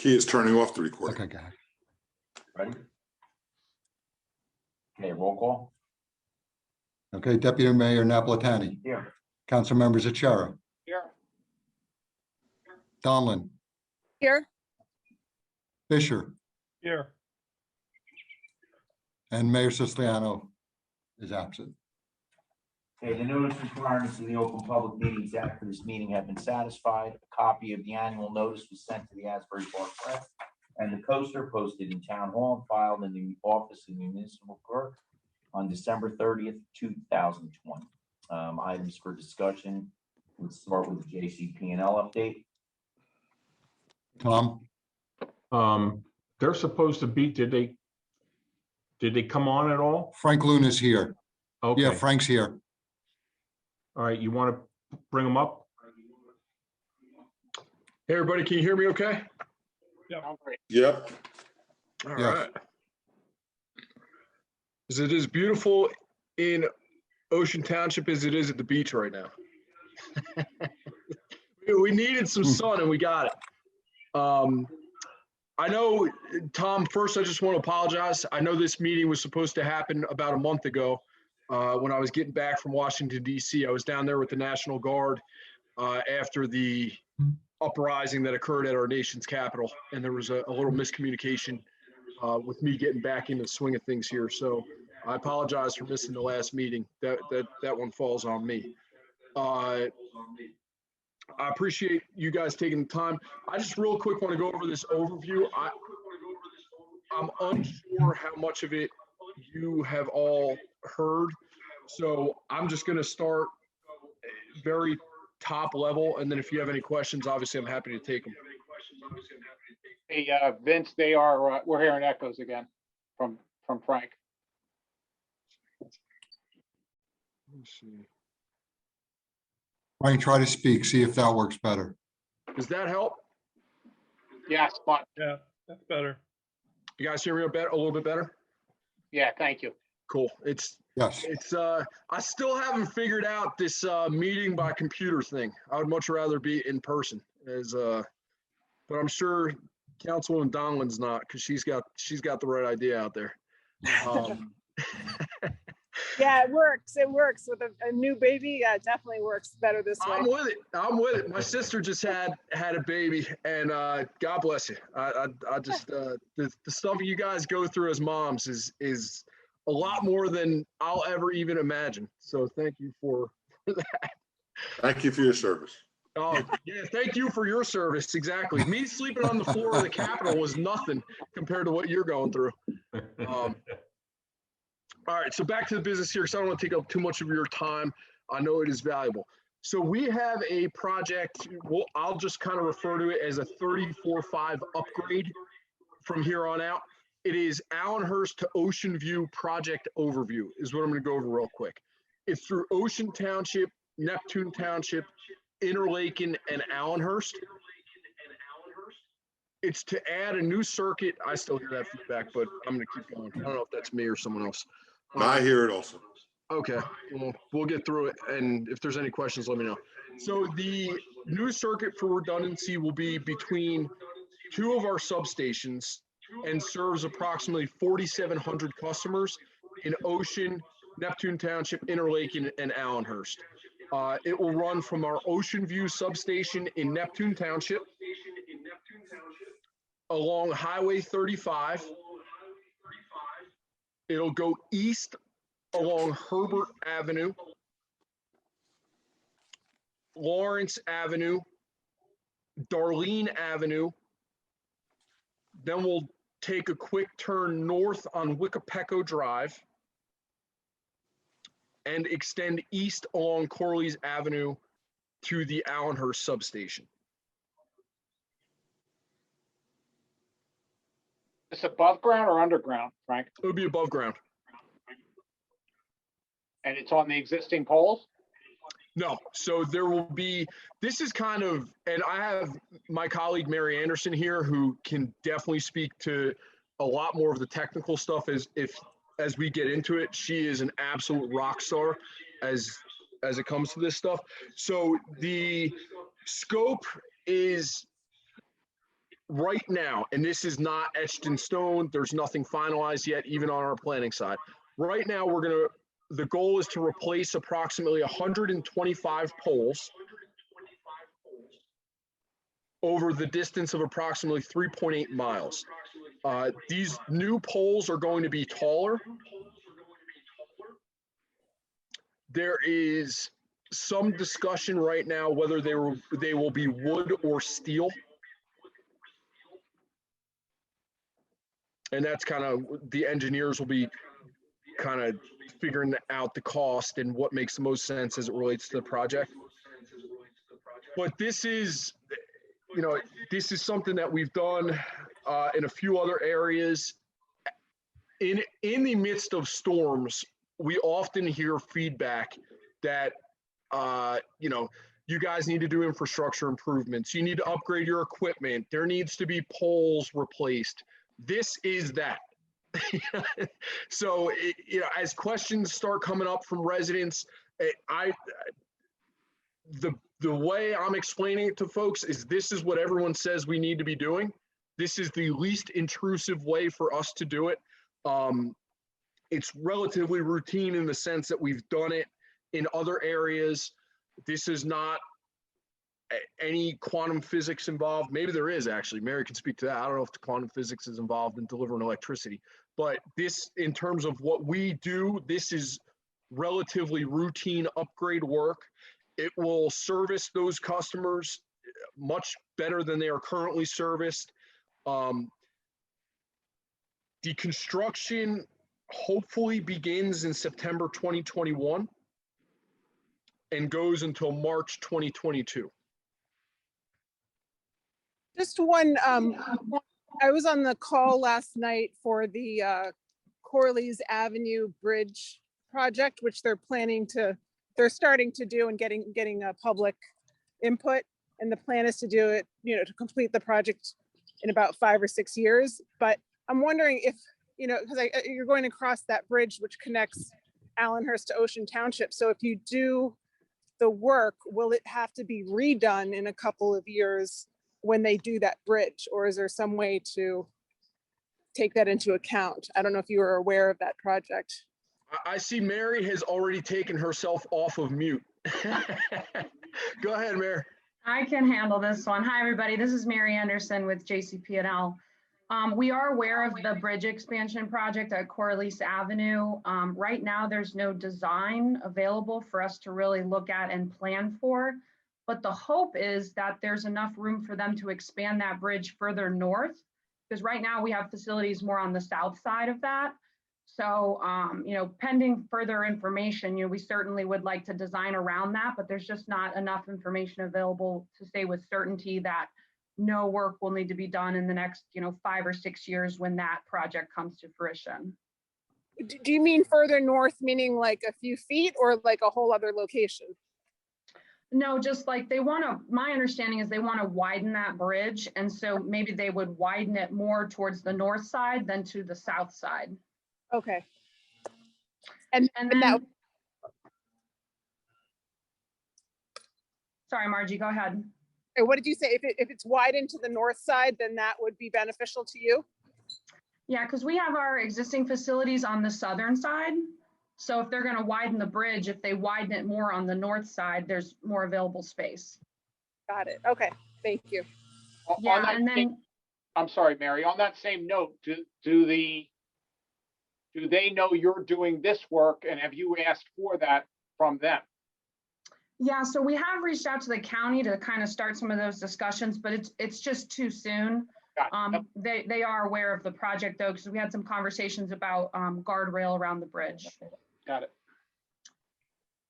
Key is turning off the recording. Okay, go ahead. Ready? Okay, roll call. Okay, Deputy Mayor Napolitani, Here. Council Members Achara, Here. Donlin, Here. Fisher, Here. and Mayor Siciliano is absent. Okay, the notice requirements of the Open Public Meetings Act for this meeting have been satisfied. A copy of the annual notice was sent to the Asbury Park Press, and the coaster posted in Town Hall and filed in the office of the municipal clerk on December 30th, 2020. Items for discussion. Let's start with the JCP&L update. Tom, They're supposed to be, did they come on at all? Frank Luna's here. Okay. Yeah, Frank's here. All right, you want to bring them up? Hey, everybody, can you hear me okay? Yep. All Yes. right. Is it as beautiful in Ocean Township as it is at the beach right now? We needed some sun and we got it. I know, Tom, first I just want to apologize. I know this meeting was supposed to happen about a month ago when I was getting back from Washington, D.C. I was down there with the National Guard after the uprising that occurred at our nation's capital. And there was a little miscommunication with me getting back into the swing of things here. So I apologize for missing the last meeting. That one falls on me. I appreciate you guys taking the time. I just real quick want to go over this overview. I'm unsure how much of it you have all heard. So I'm just going to start very top level. And then if you have any questions, obviously I'm happy to take them. Hey, Vince, they are, we're hearing echoes again from Frank. Let me see. Frank, try to speak, see if that works better. Does that help? Yes, but Yeah, that's better. You guys hear me a little bit better? yeah, thank you. Cool. It's I still haven't figured out this meeting by computer thing. I would much rather be in person but I'm sure Councilwoman Donlin's not, because she's got the right idea out there. Yeah, it works. It works with a new baby. Yeah, it definitely works better this way. I'm with it. My sister just had a baby, and God bless you. I just the stuff you guys go through as moms is a lot more than I'll ever even imagine. So thank you for that. Thank you for your service. Oh yeah, thank you for your service. Exactly. Me sleeping on the floor of the Capitol was nothing compared to what you're going through. All right, so back to the business here, because I don't want to take up too much of your time. I know it is valuable. So we have a project, well, I'll just kind of refer to it as a 34.5 upgrade from here on out. It is Allenhurst to Ocean View project overview is what I'm going to go over real quick. It's through Ocean Township, Neptune Township, Interlaken, and Allenhurst. It's to add a new circuit. I still hear that feedback, but I'm going to keep going. I don't know if that's me or someone else. I hear it also. Okay, well, we'll get through it, and if there's any questions, let me know. So the new circuit for redundancy will be between two of our substations and serves approximately 4,700 customers in Ocean, Neptune Township, Interlaken, and Allenhurst. It will run from our Ocean View substation in Neptune Township along Highway 35. It'll go east along Herbert Avenue, Lawrence Avenue, Darlene Avenue. Then we'll take a quick turn north on Wickapeco Drive and extend east along Corley's Avenue to the Allenhurst substation. It's above ground or underground, Frank? It would be above ground. And it's on the existing poles? No, so there will be, this is kind of, and I have my colleague Mary Anderson here who can definitely speak to a lot more of the technical stuff as we get into it. She is an absolute rock star as it comes to this stuff. So the scope is right now, and this is not etched in stone, there's nothing finalized yet, even on our planning side. Right now, the goal is to replace approximately 125 poles over the distance of approximately 3.8 miles. These new poles are going to be taller. There is some discussion right now whether they will be wood or steel. And that's kind of, the engineers will be kind of figuring out the cost and what makes the most sense as it relates to the project. But this is, this is something that we've done in a few other areas. In the midst of storms, we often hear feedback that, you guys need to do infrastructure improvements. You need to upgrade your equipment. There needs to be poles replaced. This is that. So, as questions start coming up from residents, the way I'm explaining it to folks is this is what everyone says we need to be doing. This is the least intrusive way for us to do it. It's relatively routine in the sense that we've done it in other areas. This is not any quantum physics involved. Maybe there is, actually. Mary can speak to that. I don't know if the quantum physics is involved in delivering electricity, but this, in terms of what we do, this is relatively routine upgrade work. It will service those customers much better than they are currently serviced. The construction hopefully begins in September 2021 and goes until March 2022. Just one, I was on the call last night for the Corley's Avenue Bridge project, which they're starting to do and getting a public input. And the plan is to do it, to complete the project in about 5 or 6 years. But I'm wondering if, because you're going across that bridge, which connects Allenhurst to Ocean Township. So if you do the work, will it have to be redone in a couple of years when they do that bridge? Or is there some way to take that into account? I don't know if you were aware of that project. I see Mary has already taken herself off of mute. Go ahead, Mary. I can handle this one. Hi, everybody. This is Mary Anderson with JCP&L. We are aware of the bridge expansion project at Corliss Avenue. Right now, there's no design available for us to really look at and plan for. But the hope is that there's enough room for them to expand that bridge further north, because right now we have facilities more on the south side of that. So, pending further information, we certainly would like to design around that, but there's just not enough information available to say with certainty that no work will need to be done in the next, 5 or 6 years when that project comes to fruition. Do you mean further north, meaning like a few feet or like a whole other location? No, just like my understanding is they want to widen that bridge. And so maybe they would widen it more towards the north side than to the south side. Okay. And then, that, sorry, Margie, go ahead. what did you say? If it's widened to the north side, then that would be beneficial to you? Yeah, because we have our existing facilities on the southern side. So if they're going to widen the bridge, if they widen it more on the north side, there's more available space. Got it. Okay. Thank you. Yeah, and then I'm sorry, Mary, on that same note, do they know you're doing this work, and have you asked for that from them? Yeah, so we have reached out to the county to kind of start some of those discussions, but it's just too soon. They are aware of the project though, because we had some conversations about guardrail around the bridge. Got it.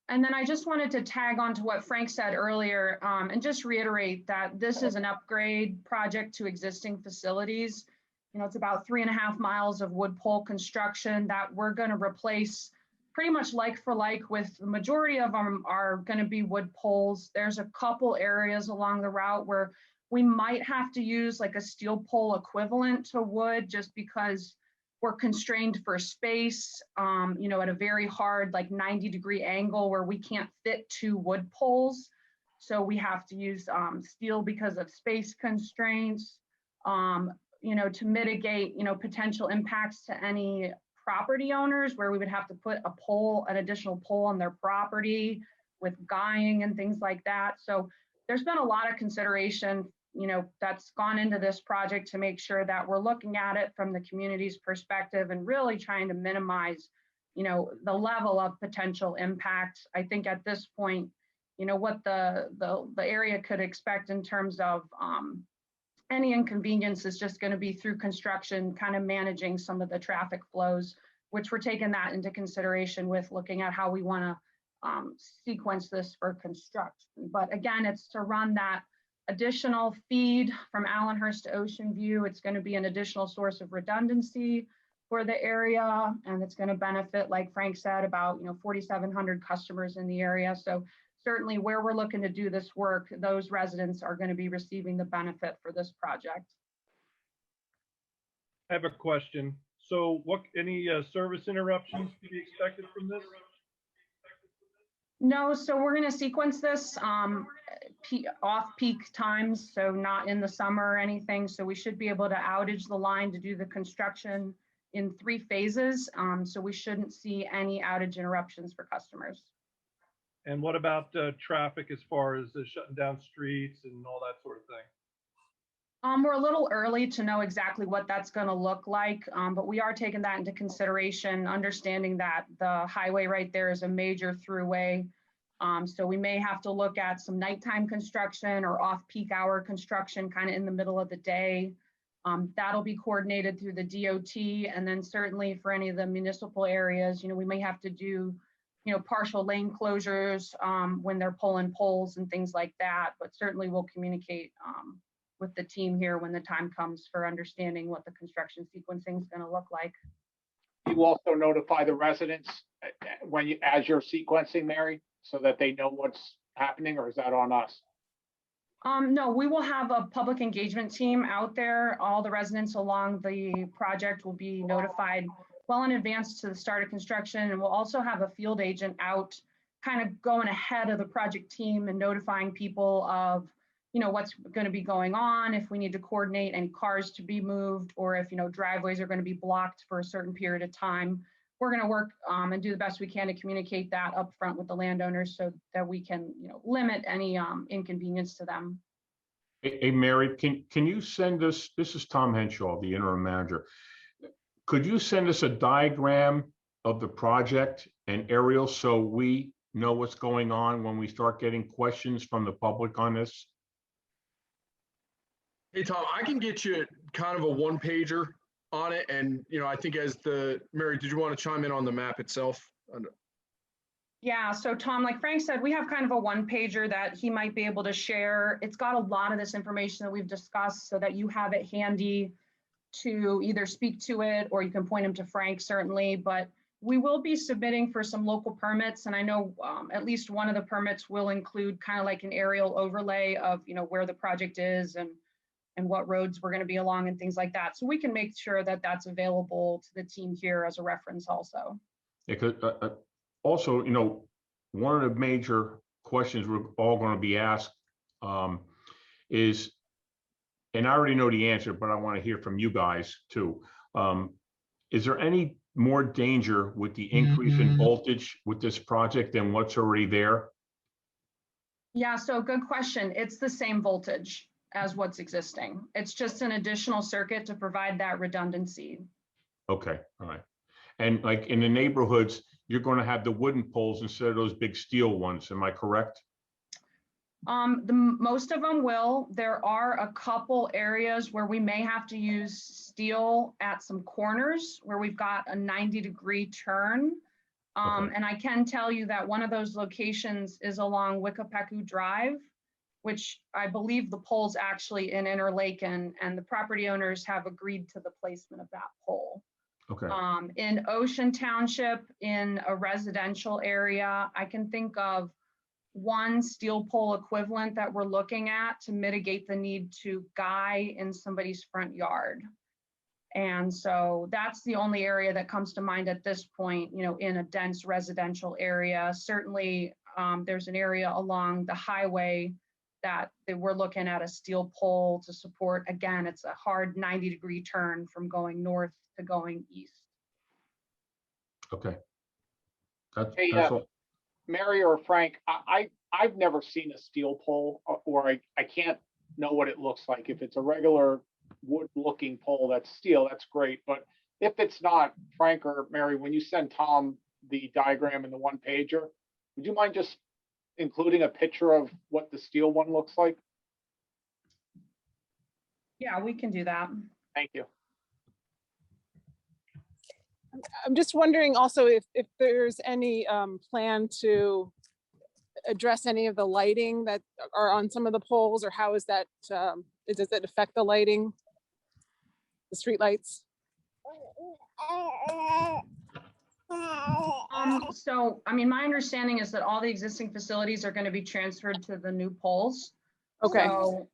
And then I just wanted to tag on to what Frank said earlier and just reiterate that this is an upgrade project to existing facilities. It's about 3.5 miles of wood pole construction that we're going to replace pretty much like for like, with the majority of them are going to be wood poles. There's a couple areas along the route where we might have to use like a steel pole equivalent to wood just because we're constrained for space, at a very hard, like 90-degree angle where we can't fit 2 wood poles. So we have to use steel because of space constraints. to mitigate, potential impacts to any property owners where we would have to put an additional pole on their property with guying and things like that. So there's been a lot of consideration, that's gone into this project to make sure that we're looking at it from the community's perspective and really trying to minimize, the level of potential impact. I think at this point, what the area could expect in terms of any inconvenience is just going to be through construction, kind of managing some of the traffic flows, which we're taking that into consideration with looking at how we want to sequence this for construction. But again, it's to run that additional feed from Allenhurst to Ocean View. It's going to be an additional source of redundancy for the area, and it's going to benefit, like Frank said, about 4,700 customers in the area. So certainly where we're looking to do this work, those residents are going to be receiving the benefit for this project. I have a question. So any service interruptions to be expected from this? No, so we're going to sequence this off-peak times, so not in the summer or anything. So we should be able to outage the line to do the construction in 3 phases. So we shouldn't see any outage interruptions for customers. And what about traffic as far as shutting down streets and all that sort of thing? We're a little early to know exactly what that's going to look like, but we are taking that into consideration, understanding that the highway right there is a major throughway. So we may have to look at some nighttime construction or off-peak hour construction kind of in the middle of the day. That'll be coordinated through the DOT, and then certainly for any of the municipal areas, we may have to do partial lane closures when they're pulling poles and things like that, but certainly we'll communicate with the team here when the time comes for understanding what the construction sequencing is going to look like. You also notify the residents as you're sequencing, Mary, so that they know what's happening, or is that on us? No, we will have a public engagement team out there. All the residents along the project will be notified well in advance to the start of construction, and we'll also have a field agent out kind of going ahead of the project team and notifying people of what's going to be going on, if we need to coordinate any cars to be moved, or if driveways are going to be blocked for a certain period of time. We're going to work and do the best we can to communicate that up front with the landowners so that we can limit any inconvenience to them. Hey, Mary, can you send us, this is Tom Henshaw, the interim manager. Could you send us a diagram of the project and aerial so we know what's going on when we start getting questions from the public on this? Hey, Tom, I can get you kind of a one-pager on it. And, I think Mary, did you want to chime in on the map itself? Yeah, so Tom, like Frank said, we have kind of a one-pager that he might be able to share. It's got a lot of this information that we've discussed so that you have it handy to either speak to it, or you can point him to Frank, certainly. But we will be submitting for some local permits. And I know at least one of the permits will include kind of like an aerial overlay of, where the project is and what roads we're going to be along and things like that. So we can make sure that that's available to the team here as a reference also. Because also, one of the major questions we're all going to be asked is, and I already know the answer, but I want to hear from you guys too. Is there any more danger with the increase in voltage with this project than what's already there? Yeah, so good question. It's the same voltage as what's existing. It's just an additional circuit to provide that redundancy. Okay, all right. And like in the neighborhoods, you're going to have the wooden poles instead of those big steel ones. Am I correct? Most of them will. There are a couple areas where we may have to use steel at some corners where we've got a 90-degree turn. And I can tell you that one of those locations is along Wickapeku Drive, which I believe the pole's actually in Interlaken, and the property owners have agreed to the placement of that pole. Okay. In Ocean Township, in a residential area, I can think of one steel pole equivalent that we're looking at to mitigate the need to guy in somebody's front yard. And so that's the only area that comes to mind at this point, in a dense residential area. Certainly, there's an area along the highway that we're looking at a steel pole to support. Again, it's a hard 90-degree turn from going north to going east. Okay. That's Hey, all. Mary or Frank, I've never seen a steel pole, or I can't know what it looks like. If it's a regular wood-looking pole that's steel, that's great. But if it's not, Frank or Mary, when you send Tom the diagram in the one pager, would you mind just including a picture of what the steel one looks like? Yeah, we can do that. Thank you. I'm just wondering also if there's any plan to address any of the lighting that are on some of the poles, or how is that, does it affect the lighting? The street lights? So, I mean, my understanding is that all the existing facilities are going to be transferred to the new poles. Okay. So,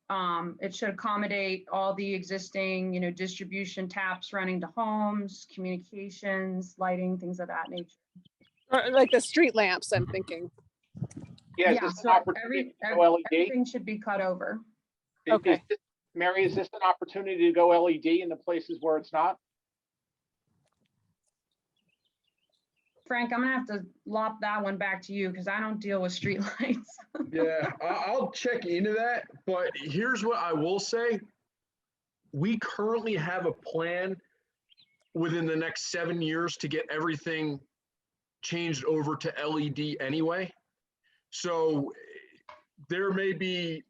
it should accommodate all the existing, distribution taps running to homes, communications, lighting, things of that nature. Or like the street lamps, I'm thinking. Yeah, is Yeah, this an so opportunity to go LED? everything should be cut over. Okay. Mary, is this an opportunity to go LED in the places where it's not? Frank, I'm gonna have to lop that one back to you because I don't deal with street lights. Yeah, I'll check into that, but here's what I will say. We currently have a plan within the next 7 years to get everything changed over to LED anyway. So there may be,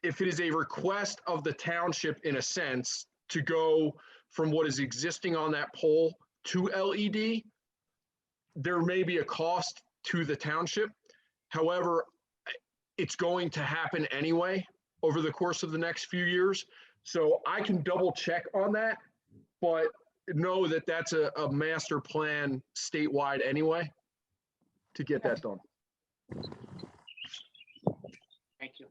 if it is a request of the township in a sense, to go from what is existing on that pole to LED, there may be a cost to the township. However, it's going to happen anyway over the course of the next few years. So I can double check on that, but know that that's a master plan statewide anyway to get that done. Thank you.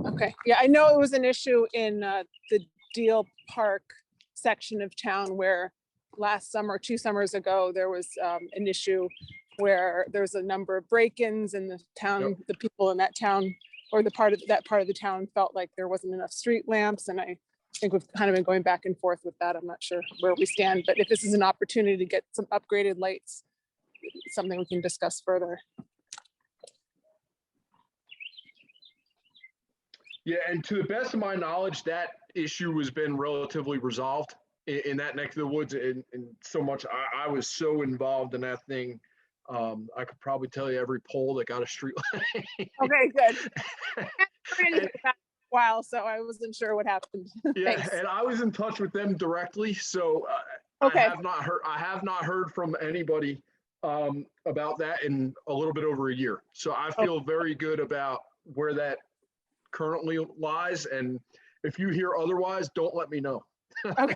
Okay, yeah, I know it was an issue in the Deal Park section of town where last summer, 2 summers ago, there was an issue where there was a number of break-ins in the town. Yep. The people in that town, or that part of the town, felt like there wasn't enough street lamps, and I think we've kind of been going back and forth with that. I'm not sure where we stand, but if this is an opportunity to get some upgraded lights, it's something we can discuss further. Yeah, and to the best of my knowledge, that issue has been relatively resolved in that neck of the woods. And so much, I was so involved in that thing. I could probably tell you every pole that got a street light. Okay, good. While, so I wasn't sure what happened. Yeah, Thanks. and I was in touch with them directly, so Okay. I have not heard from anybody about that in a little bit over a year. So I feel very good about where that currently lies, and if you hear otherwise, don't let me know. Okay.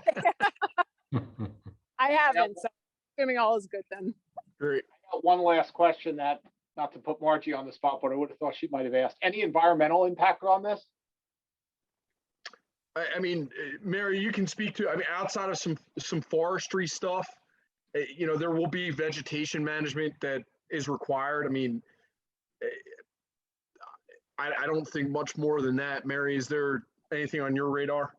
I haven't, so assuming all is good then. Great. I got one last question that, not to put Margie on the spot, but I would have thought she might have asked. Any environmental impact on this? I mean, Mary, you can speak to, I mean, outside of some forestry stuff, there will be vegetation management that is required. I mean, I don't think much more than that. Mary, is there anything on your radar?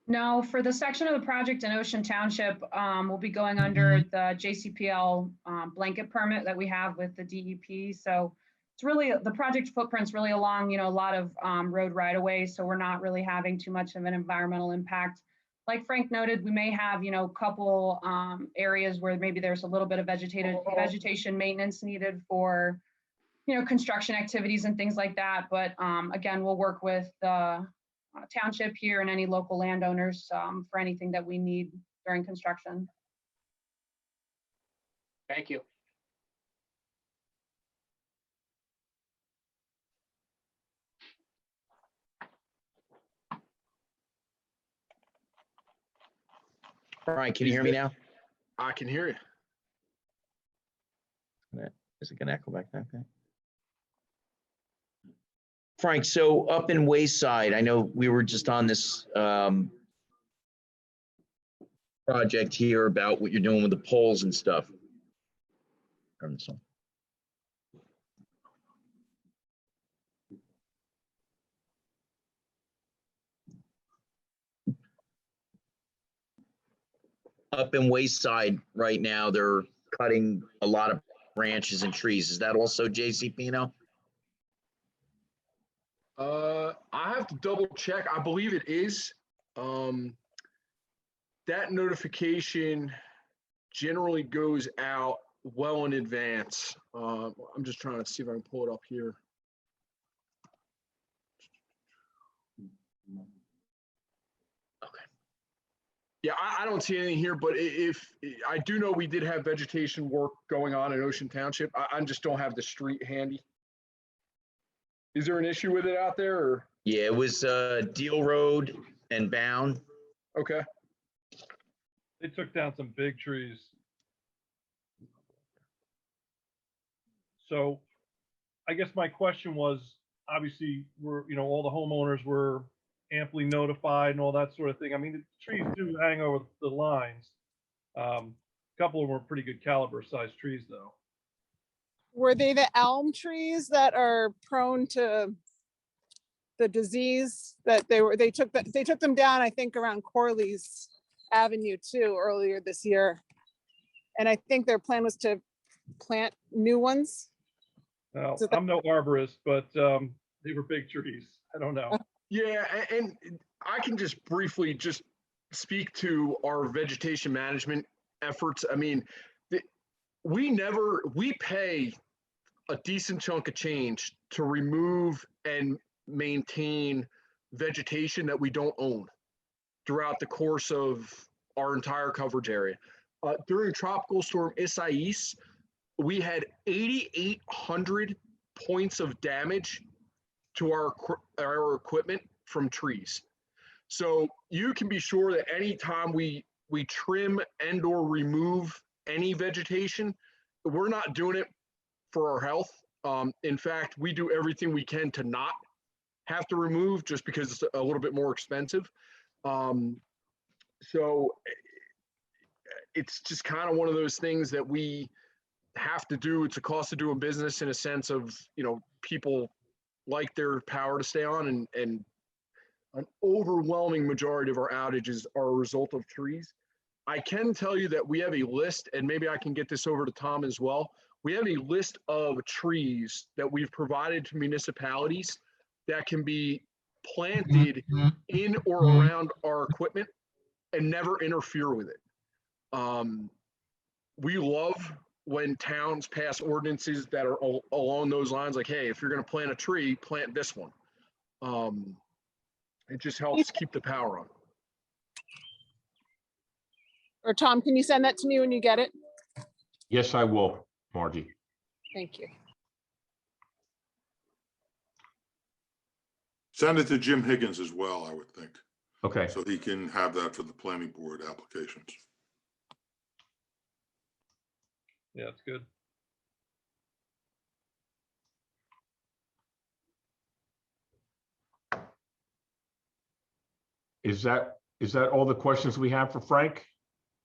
No, for the section of the project in Ocean Township, we'll be going under the JCPL blanket permit that we have with the DEP. So it's really, the project footprint's really along, a lot of road right of ways. So we're not really having too much of an environmental impact. Like Frank noted, we may have, a couple areas where maybe there's a little bit of vegetation maintenance needed for, construction activities and things like that. But again, we'll work with the township here and any local landowners for anything that we need during construction. Thank you. Brian, can you hear me now? I can hear you. Is it gonna echo back there? Okay. Frank, so up in Wayside, I know we were just on this project here about what you're doing with the poles and stuff. Turn this on. up in Wayside right now, they're cutting a lot of branches and trees. Is that also JCP? I have to double check. I believe it is. That notification generally goes out well in advance. I'm just trying to see if I can pull it up here. Okay. Yeah, I don't see anything here, but if I do know we did have vegetation work going on in Ocean Township. I just don't have the street handy. Is there an issue with it out there or? Yeah, it was Deal Road and Bound. Okay. They took down some big trees. So I guess my question was, obviously, all the homeowners were amply notified and all that sort of thing. I mean, the trees do hang over the lines. A couple of them were pretty good caliber sized trees though. Were they the elm trees that are prone to the disease that they took them down, I think, around Corley's Avenue too earlier this year? And I think their plan was to plant new ones. Now, So I'm no arborist, but they were big trees. I don't know. Yeah, and I can just briefly just speak to our vegetation management efforts. I mean, we pay a decent chunk of change to remove and maintain vegetation that we don't own throughout the course of our entire coverage area. During Tropical Storm Isaias, we had 8,800 points of damage to our equipment from trees. So you can be sure that anytime we trim and or remove any vegetation, we're not doing it for our health. In fact, we do everything we can to not have to remove just because it's a little bit more expensive. So it's just kind of one of those things that we have to do. It's a cost of doing business in a sense of, people like their power to stay on, and an overwhelming majority of our outages are a result of trees. I can tell you that we have a list, and maybe I can get this over to Tom as well. We have a list of trees that we've provided to municipalities that can be planted in or around our equipment and never interfere with it. We love when towns pass ordinances that are along those lines, like, hey, if you're going to plant a tree, plant this one. It just helps keep the power on. Or Tom, can you send that to me when you get it? Yes, I will, Margie. Thank you. Send it to Jim Higgins as well, I would think, Okay. so he can have that for the planning board applications. Yeah, it's good. Is that all the questions we have for Frank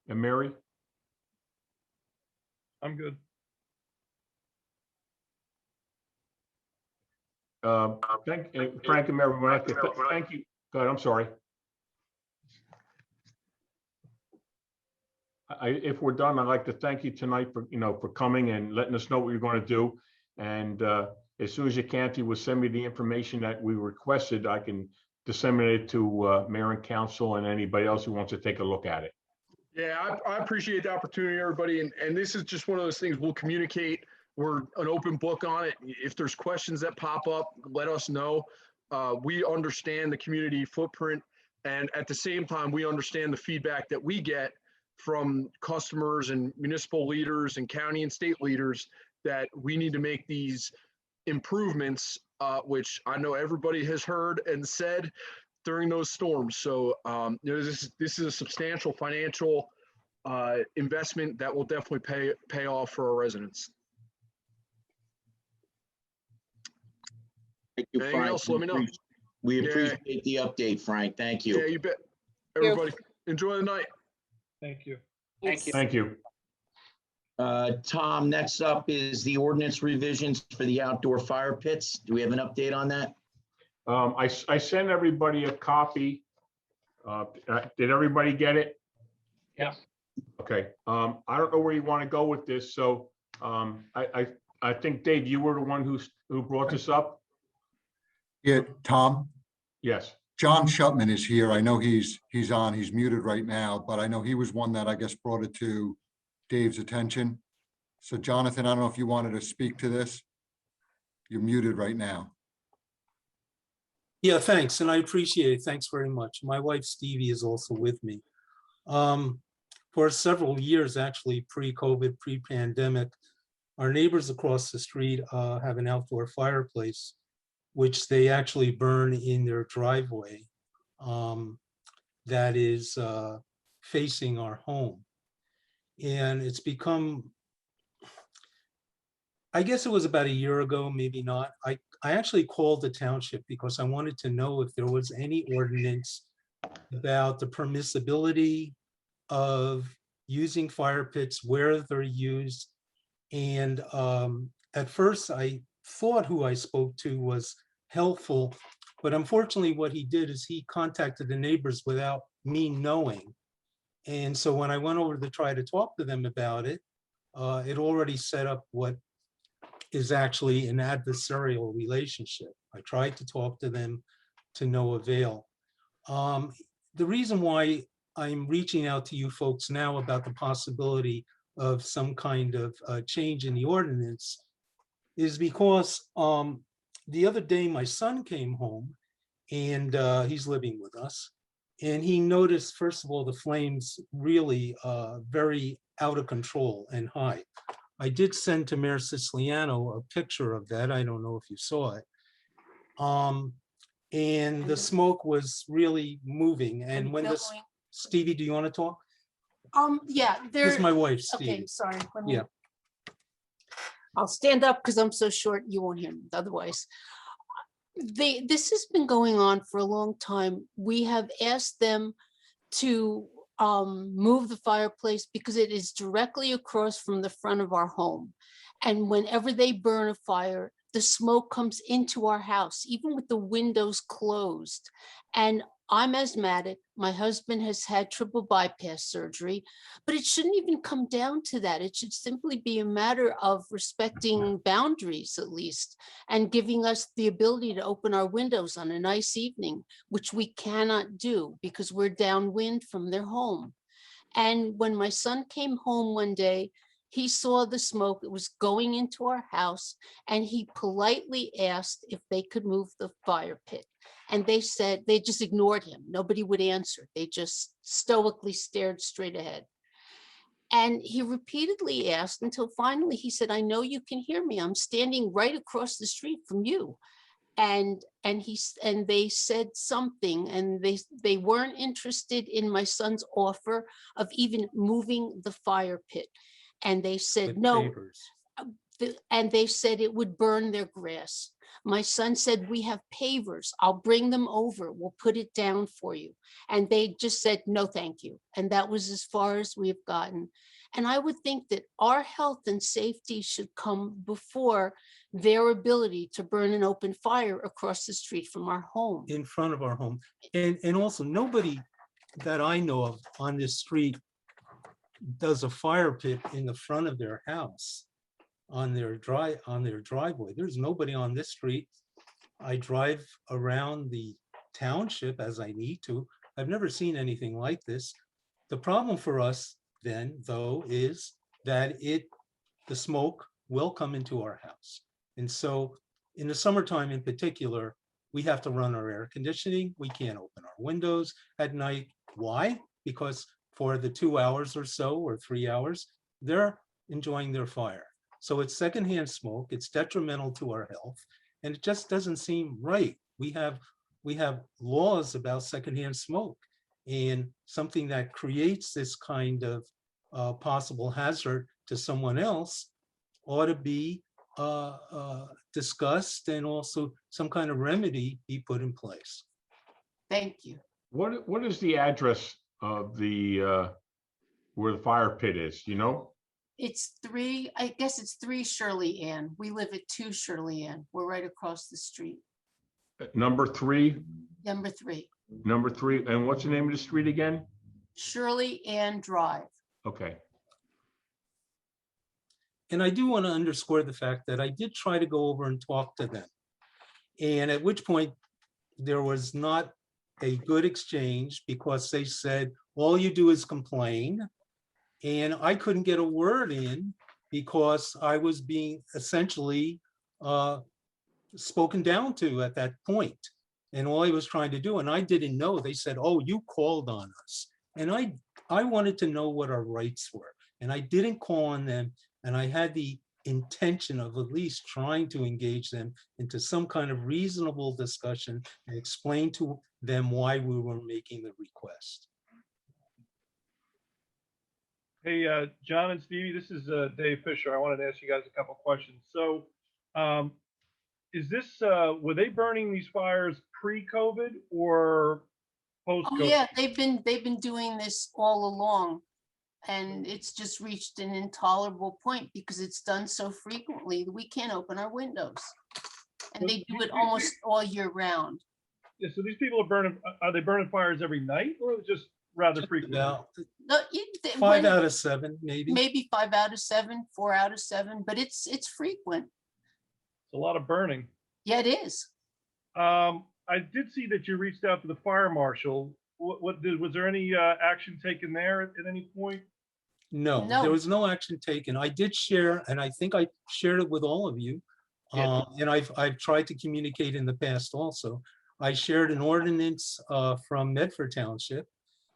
and Mary? I'm good. Frank and Mary, we'd like to thank you. Go ahead, I'm sorry. If we're done, I'd like to thank you tonight for coming and letting us know what you're going to do. And as soon as you can, if you will send me the information that we requested, I can disseminate it to mayor and council and anybody else who wants to take a look at it. Yeah, I appreciate the opportunity, everybody. And this is just one of those things we'll communicate. We're an open book on it. If there's questions that pop up, let us know. We understand the community footprint. And at the same time, we understand the feedback that we get from customers and municipal leaders and county and state leaders that we need to make these improvements, which I know everybody has heard and said during those storms. So this is a substantial financial investment that will definitely pay off for our residents. Thank you, Anything Frank. else, let me know. We Yeah. appreciate the update, Frank. Thank you. Yeah, you bet. Everybody, enjoy the night. Thank you. Thank you. Thank you. Tom, next up is the ordinance revisions for the outdoor fire pits. Do we have an update on that? I sent everybody a copy. Did everybody get it? Yes. Okay, I don't know where you want to go with this, so I think, Dave, you were the one who brought this up? Yeah, Tom, Yes. John Shupman is here. I know he's on, he's muted right now, but I know he was one that I guess brought it to Dave's attention. So Jonathan, I don't know if you wanted to speak to this. You're muted right now. Yeah, thanks, and I appreciate it. Thanks very much. My wife Stevie is also with me. For several years, actually, pre-COVID, pre-pandemic, our neighbors across the street have an outdoor fireplace, which they actually burn in their driveway that is facing our home. And it's become, I guess it was about a year ago, maybe not. I actually called the township because I wanted to know if there was any ordinance about the permissibility of using fire pits, where they're used. And at first I thought who I spoke to was helpful, but unfortunately what he did is he contacted the neighbors without me knowing. And so when I went over to try to talk to them about it, it already set up what is actually an adversarial relationship. I tried to talk to them to no avail. The reason why I'm reaching out to you folks now about the possibility of some kind of change in the ordinance is because the other day my son came home and he's living with us, and he noticed, first of all, the flames really very out of control and high. I did send to Mayor Siciliano a picture of that. I don't know if you saw it. And the smoke was really moving. And when this, Stevie, do you want to talk? Yeah, This is there, my wife, okay, Stevie. sorry. let me- Yeah. I'll stand up because I'm so short, you won't hear me otherwise. This has been going on for a long time. We have asked them to move the fireplace because it is directly across from the front of our home. And whenever they burn a fire, the smoke comes into our house, even with the windows closed. And I'm asthmatic. My husband has had triple bypass surgery, but it shouldn't even come down to that. It should simply be a matter of respecting boundaries, at least, and giving us the ability to open our windows on a nice evening, which we cannot do because we're downwind from their home. And when my son came home one day, he saw the smoke, it was going into our house, and he politely asked if they could move the fire pit. And they said, they just ignored him. Nobody would answer. They just stoically stared straight ahead. And he repeatedly asked until finally he said, I know you can hear me. I'm standing right across the street from you. And they said something, and they weren't interested in my son's offer of even moving the fire pit. And they said, With no, papers. and they said it would burn their grass. My son said, we have pavers. I'll bring them over. We'll put it down for you. And they just said, no, thank you. And that was as far as we've gotten. And I would think that our health and safety should come before their ability to burn an open fire across the street from our home. In front of our home. And also nobody that I know of on this street does a fire pit in the front of their house on their driveway. There's nobody on this street. I drive around the township as I need to. I've never seen anything like this. The problem for us then, though, is that the smoke will come into our house. And so in the summertime in particular, we have to run our air conditioning. We can't open our windows at night. Why? Because for the 2 hours or so, or 3 hours, they're enjoying their fire. So it's secondhand smoke, it's detrimental to our health, and it just doesn't seem right. We have laws about secondhand smoke, and something that creates this kind of possible hazard to someone else ought to be discussed, and also some kind of remedy be put in place. Thank you. What is the address of the where the fire pit is, you know? It's 3, I guess it's 3 Shirley Ann. We live at 2 Shirley Ann. We're right across the street. Number 3? Number 3, Number 3, and what's the name of the street again? Shirley Ann Drive. Okay, And I do want to underscore the fact that I did try to go over and talk to them. And at which point there was not a good exchange because they said, all you do is complain. And I couldn't get a word in because I was being essentially spoken down to at that point. And all I was trying to do, and I didn't know, they said, oh, you called on us. And I wanted to know what our rights were. And I didn't call on them. And I had the intention of at least trying to engage them into some kind of reasonable discussion and explain to them why we were making the request. Hey, John and Stevie, this is Dave Fisher. I wanted to ask you guys a couple questions. So, is this, were they burning these fires pre-COVID or Oh, post-COVID? yeah, they've been doing this all along. And it's just reached an intolerable point because it's done so frequently that we can't open our windows. And they do it almost all year round. Yeah, so these people are they burning fires every night or just rather frequently? About No, 5 out of 7, maybe. maybe 5 out of 7, 4 out of 7, but it's frequent. It's a lot of burning. Yeah, it is. I did see that you reached out to the fire marshal. Was there any action taken there at any point? No, No. there was no action taken. I did share, and I think I shared it with all of you. Yeah. And I've tried to communicate in the past also. I shared an ordinance from Medford Township,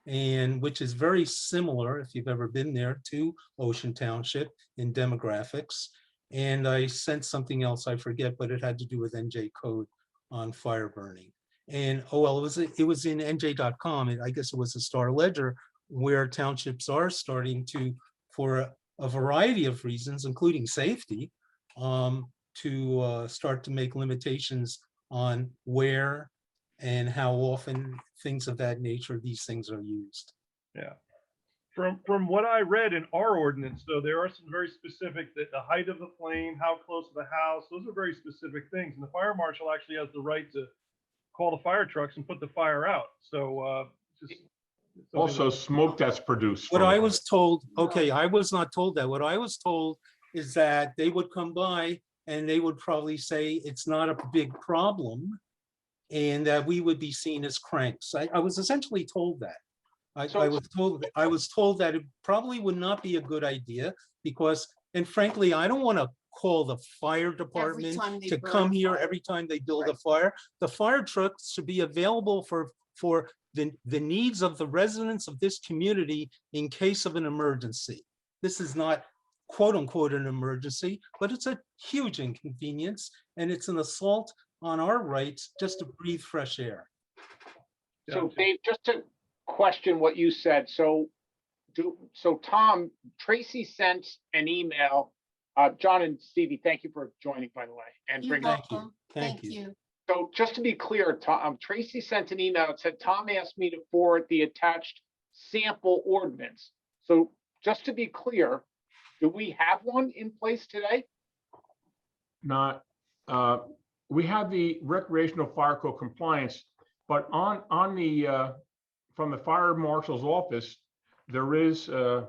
and which is very similar, if you've ever been there, to Ocean Township in demographics. And I sent something else, I forget, but it had to do with NJ code on fire burning. And oh well, it was in NJ.com, and I guess it was a Star Ledger, where townships are starting to, for a variety of reasons, including safety, to start to make limitations on where and how often things of that nature, these things are used. Yeah. From what I read in our ordinance, though, there are some very specific, that the height of the flame, how close to the house, those are very specific things. And the fire marshal actually has the right to call the fire trucks and put the fire out. So also smoke that's produced. What from I it. was told, okay, I was not told that. What I was told is that they would come by and they would probably say it's not a big problem and that we would be seen as cranks. I was essentially told that. I was told that it probably would not be a good idea because, and frankly, I don't want to call the fire department time they to burn come a here fire. every time they build a Right. fire. The fire trucks should be available for the needs of the residents of this community in case of an emergency. This is not quote unquote an emergency, but it's a huge inconvenience and it's an assault on our rights just to breathe fresh air. So Gotcha. Dave, just to question what you said, so Tom, Tracy sent an email. John and Stevie, thank you for joining, by the way, and You're bringing. Thank you. welcome. Thank Thank you. you. So just to be clear, Tom, Tracy sent an email that said, Tom asked me to forward the attached sample ordinance. So just to be clear, do we have one in place today? Not, we have the recreational fire code compliance, but on the, from the fire marshal's office, there is a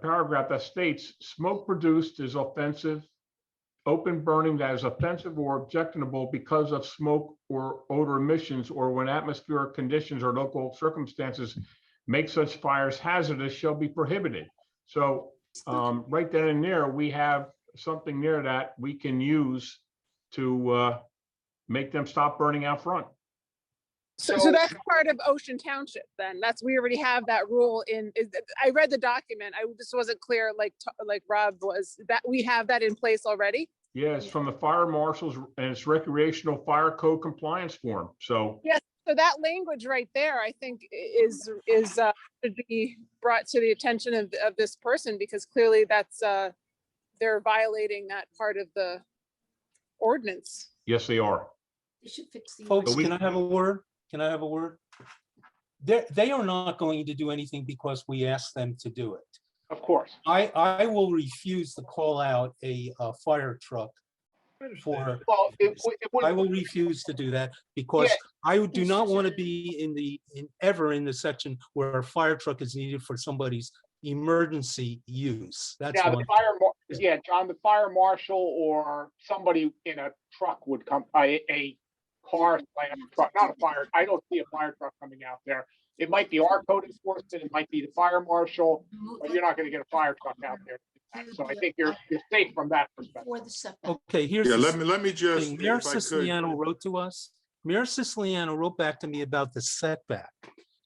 paragraph that states smoke produced is offensive, open burning that is offensive or objectionable because of smoke or odor emissions, or when atmospheric conditions or local circumstances make such fires hazardous shall be prohibited. So right then and there, we have something there that we can use to make them stop burning out front. So that's part of Ocean Township then. We already have that rule in, I read the document. I just wasn't clear like Rob was, that we have that in place already. Yeah, it's from the fire marshals and it's recreational fire code compliance form. So Yes, so that language right there, I think should be brought to the attention of this person because clearly that's, they're violating that part of the ordinance. yes, they are. They should fix the. Folks, we- can I have a word? Can I have a word? They are not going to do anything because we asked them to do it. Of course. I will refuse to call out a fire truck I understand. for, Well, it I would, will refuse to do that because I do It's not just- want to be ever in the section where a fire truck is needed for somebody's emergency use. That's Yeah, one. yeah, John, the fire marshal or somebody in a truck would come, a car slash truck, not a fire. I don't see a fire truck coming out there. It might be our code enforcement, it might be the fire marshal, but you're not gonna get a fire truck out there. So I think you're safe from that perspective. For the setback. Okay, here's Yeah, the let me just, thing. Mayor if I could, Siciliano wrote to us. Mayor Siciliano wrote back to me about the setback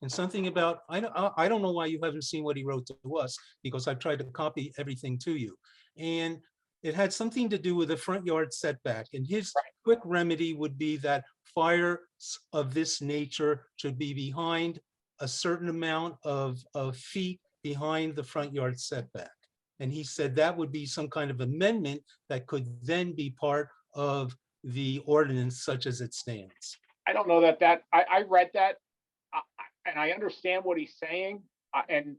and something about, I don't know why you haven't seen what he wrote to us, because I've tried to copy everything to you. And it had something to do with the front yard setback, and his quick remedy would be that fires of this nature should be behind a certain amount of feet behind the front yard setback. And he said that would be some kind of amendment that could then be part of the ordinance such as it stands. I don't know I read that, and I understand what he's saying, and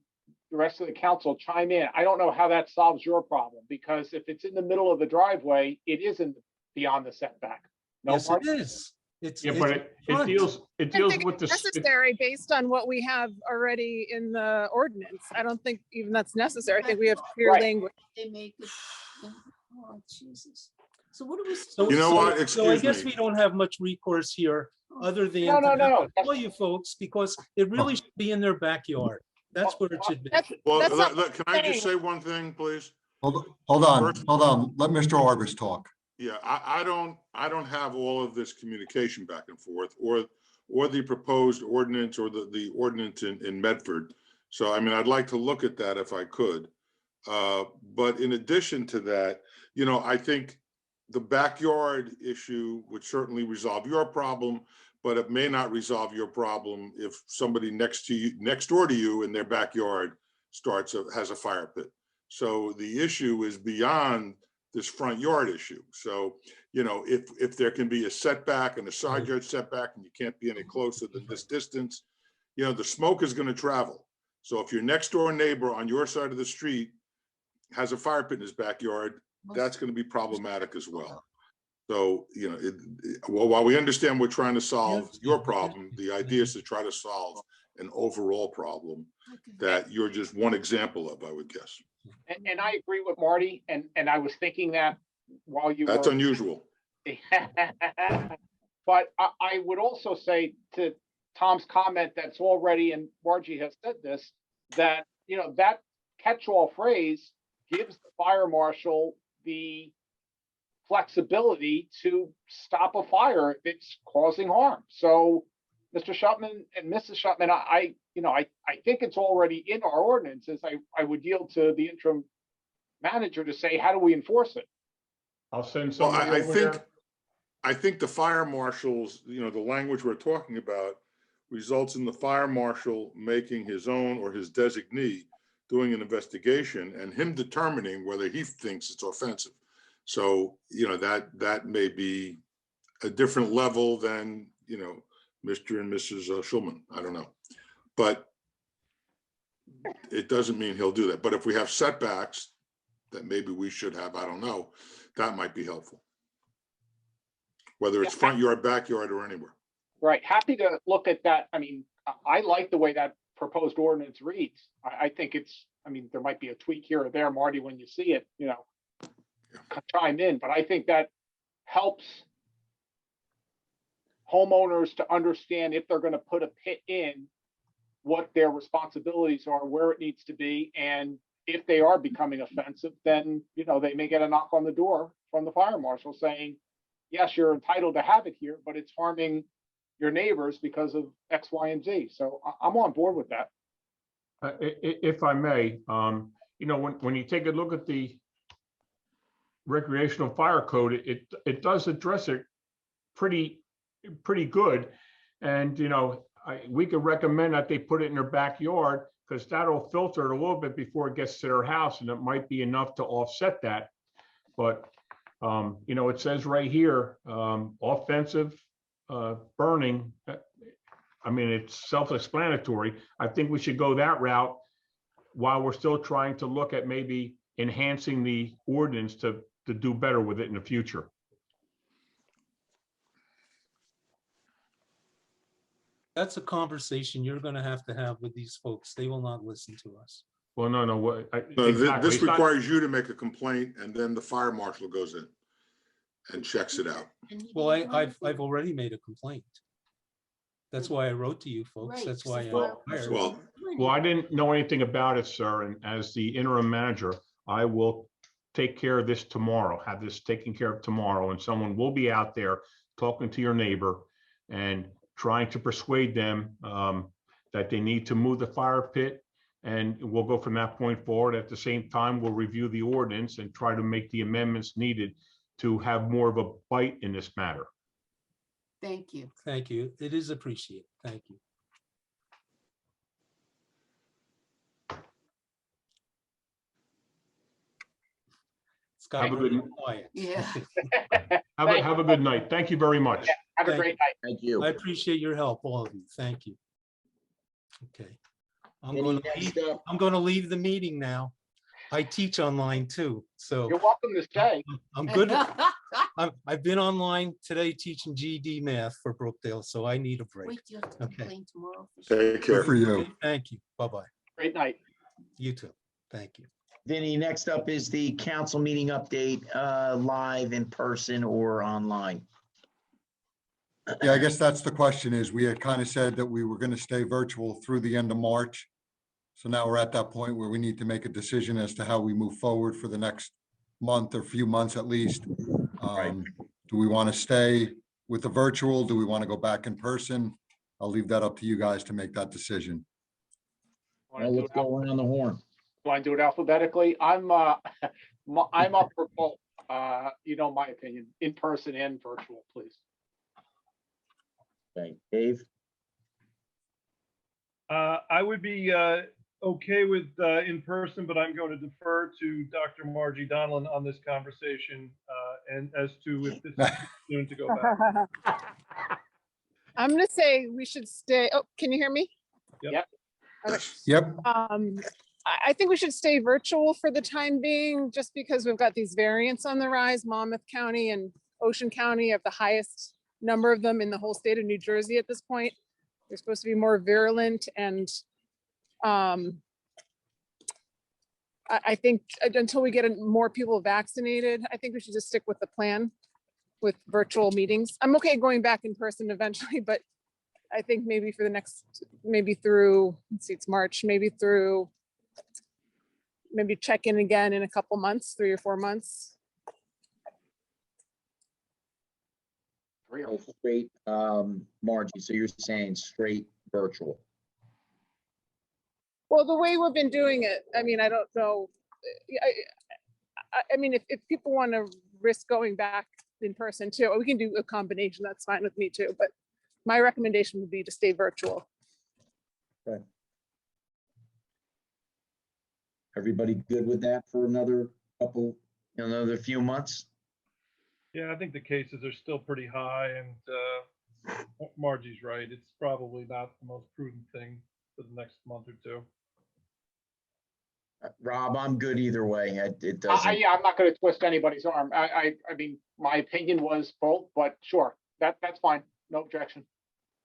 the rest of the council chime in. I don't know how that solves your problem, because if it's in the middle of the driveway, it isn't beyond the setback. No, Yes, it Marty? is. It's Yeah, but it front. deals, it I don't deals think with the. it's necessary based on what we have already in the ordinance. I don't think even that's necessary. I think we have clear Right. language. They make it, oh, Jesus. So what do we? So, You know so- what? So I Excuse guess me. we don't have much recourse here, other than No, to have no. to tell you folks, because it really should be in their backyard. That's where it should be. well, That's not can I just saying- say one thing, please? Hold on. Let Mr. Arbus talk. Yeah, I don't have all of this communication back and forth, or the proposed ordinance, or the ordinance in Medford. So, I mean, I'd like to look at that if I could. But in addition to that, I think the backyard issue would certainly resolve your problem, but it may not resolve your problem if somebody next door to you in their backyard has a fire pit. So the issue is beyond this front yard issue. So, if there can be a setback and a side yard setback, and you can't be any closer than this distance, the smoke is going to travel. So if your next door neighbor on your side of the street has a fire pit in his backyard, that's going to be problematic as well. So, while we understand we're trying to solve your problem, the idea is to try to solve an overall problem that you're just one example of, I would guess. And I agree with Marty, and I was thinking that while you That's were. unusual. But I would also say to Tom's comment that's already, and Margie has said this, that, that catch-all phrase gives the fire marshal the flexibility to stop a fire if it's causing harm. So, Mr. Shupman and Mrs. Shupman, I think it's already in our ordinances. I would yield to the interim manager to say, how do we enforce it? I'll send Well, somebody I over think, there. I think the fire marshals, the language we're talking about results in the fire marshal making his own or his designee doing an investigation and him determining whether he thinks it's offensive. So, that may be a different level than, Mr. and Mrs. Schulman. I don't know. But it doesn't mean he'll do that. But if we have setbacks that maybe we should have, I don't know, that might be helpful. Whether it's front yard, backyard, or anywhere. Right, happy to look at that. I mean, I like the way that proposed ordinance reads. I think there might be a tweak here or there, Marty, when you see it, chime in, but I think that helps homeowners to understand if they're going to put a pit in, what their responsibilities are, where it needs to be, and if they are becoming offensive, then, they may get a knock on the door from the fire marshal saying, yes, you're entitled to have it here, but it's harming your neighbors because of X, Y, and Z. So I'm on board with that. If I may, when you take a look at the recreational fire code, it does address it pretty good. And, we could recommend that they put it in their backyard, because that'll filter it a little bit before it gets to their house, and it might be enough to offset that. But, it says right here, offensive burning. I mean, it's self-explanatory. I think we should go that route while we're still trying to look at maybe enhancing the ordinance to do better with it in the future. That's a conversation you're gonna have with these folks. They will not listen to us. Well, no, what, No, exactly. this It's not- requires you to make a complaint and then the fire marshal goes in and checks it out. Well, I've already made a complaint. That's why I wrote to you folks. Right, That's why I well- inquired. Well, Well, I didn't know anything about it, sir, and as the interim manager, I will take care of this tomorrow, have this taken care of tomorrow, and someone will be out there talking to your neighbor and trying to persuade them that they need to move the fire pit, and we'll go from that point forward. At the same time, we'll review the ordinance and try to make the amendments needed to have more of a bite in this matter. Thank you. Thank you. It is appreciated. Thank you. Scott, Have a you're good- quiet. Yeah. Have a good night. Thank you very much. Have a Thank great night. Thank you. I appreciate your help, all of you. Thank you. Okay. I'm Any going to next leave, up? I'm going to leave the meeting now. I teach online too, so You're welcome to stay. I'm good. I've been online today teaching GED math for Brookdale, so I need a break. Wait, you have to Okay. complain tomorrow. for sure. take care. Good for you. Thank you. Bye-bye. Great night. You too. Thank you. Vinny, next up is the council meeting update, live, in person, or online. Yeah, I guess that's the question is, we had kind of said that we were going to stay virtual through the end of March. So now we're at that point where we need to make a decision as to how we move forward for the next month or few months at least. Right. Do we want to stay with the virtual? Do we want to go back in person? I'll leave that up to you guys to make that decision. Want Well, to do let's it go around the horn. alphabetically? I'm I'm up for both. You know my opinion, in person and virtual, please. Okay, Dave? I would be okay with in person, but I'm going to defer to Dr. Margie Donlin on this conversation and as to if this is too soon to go back. I'm gonna say we should stay. Oh, can you hear me? Yep. Okay. Yep, I think we should stay virtual for the time being, just because we've got these variants on the rise. Monmouth County and Ocean County have the highest number of them in the whole state of New Jersey at this point. They're supposed to be more virulent, and I think until we get more people vaccinated, I think we should just stick with the plan with virtual meetings. I'm okay going back in person eventually, but I think maybe for the next, maybe through, let's see, it's March, maybe check in again in a couple months, 3 or 4 months. Straight, Margie, so you're saying straight virtual? Well, the way we've been doing it, I mean, I don't know. I mean, if people want to risk going back in person too, we can do a combination. That's fine with me too. But my recommendation would be to stay virtual. Everybody good with that for another few months? Yeah, I think the cases are still pretty high, and Margie's right. It's probably not the most prudent thing for the next month or two. Rob, I'm good either way. It doesn't. Yeah, I'm not going to twist anybody's arm. I mean, my opinion was both, but sure, that's fine. No objection.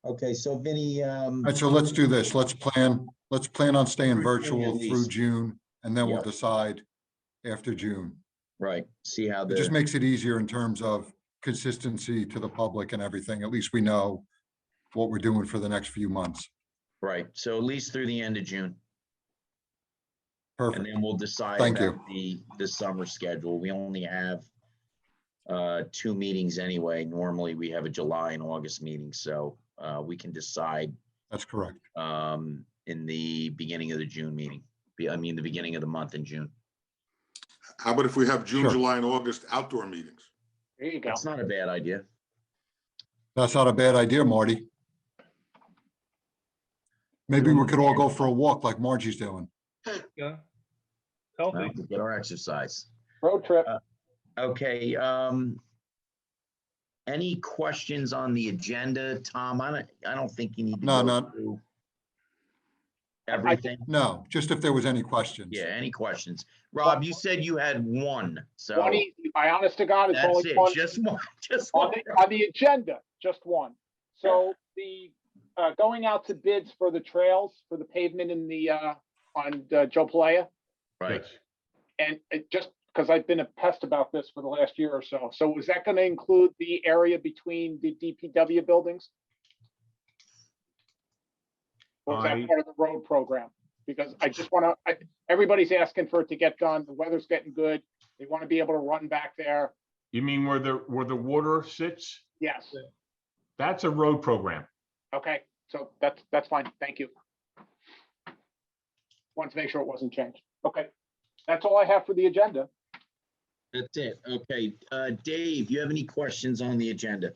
Okay, so Vinny, all right, so let's do this. Let's plan on staying Through June virtual at through least. June, and then we'll Yep. decide after June. right, see how It just the, makes it easier in terms of consistency to the public and everything. At least we know what we're doing for the next few months. right, so at least through the end of June. And Perfect. then we'll decide Thank about the summer schedule. We only have 2 meetings anyway. Normally, we have a July and August meeting, so we can decide That's correct. in the beginning of the June meeting. I mean, the beginning of the month in June. How about if we have June, Sure. July, and August outdoor meetings? There you go. That's not a bad idea. That's not a bad idea, Marty. Maybe we could all go for a walk like Margie's doing. Yeah. Well, Healthy. we get our exercise. Road trip. Okay, any questions on the agenda, Tom? I don't think you need to No, go not- through everything. No, just if there was any questions. Yeah, any questions? Rob, you said you had one, so One easy. I honest to God, it's that's only it, one. just one, just On one. the agenda, just one. So the going out to bids for the trails, for the pavement in the, on Joe Palaya. Right. Yes. And it just because I've been a pest about this for the last year or so. So is that going to include the area between the DPW buildings? Or is that I- part of the road program? Because I just want to, everybody's asking for it to get done. The weather's getting good. They want to be able to run back there. You mean where the water sits? Yes. That's a road program. Okay. So that's fine. Thank you. Wanted to make sure it wasn't changed. Okay. That's all I have for the agenda. That's it. Okay. Dave, you have any questions on the agenda?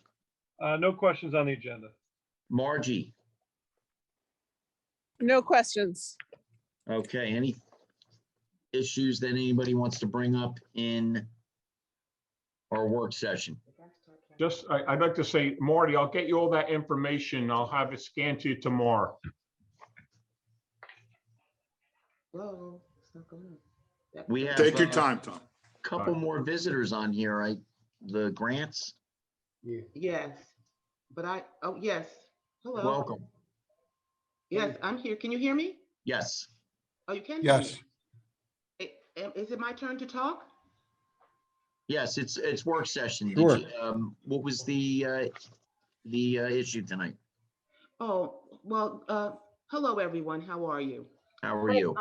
No questions on the agenda. Margie? No questions. Okay, any issues that anybody wants to bring up in our work session? Just, I'd like to say, Marty, I'll get you all that information. I'll have it scanned to you tomorrow. Hello, it's not going on. We have Take your a time, Tom. couple more visitors on here. The grants, Yes, but oh, yes. Hello. welcome. Yes, I'm here. Can you hear me? Yes, Oh, you can hear Yes, me? Is it my turn to talk? yes, it's work session. Did Sure. you, what was the issue tonight? Oh, well, hello, everyone. How are you? How are you?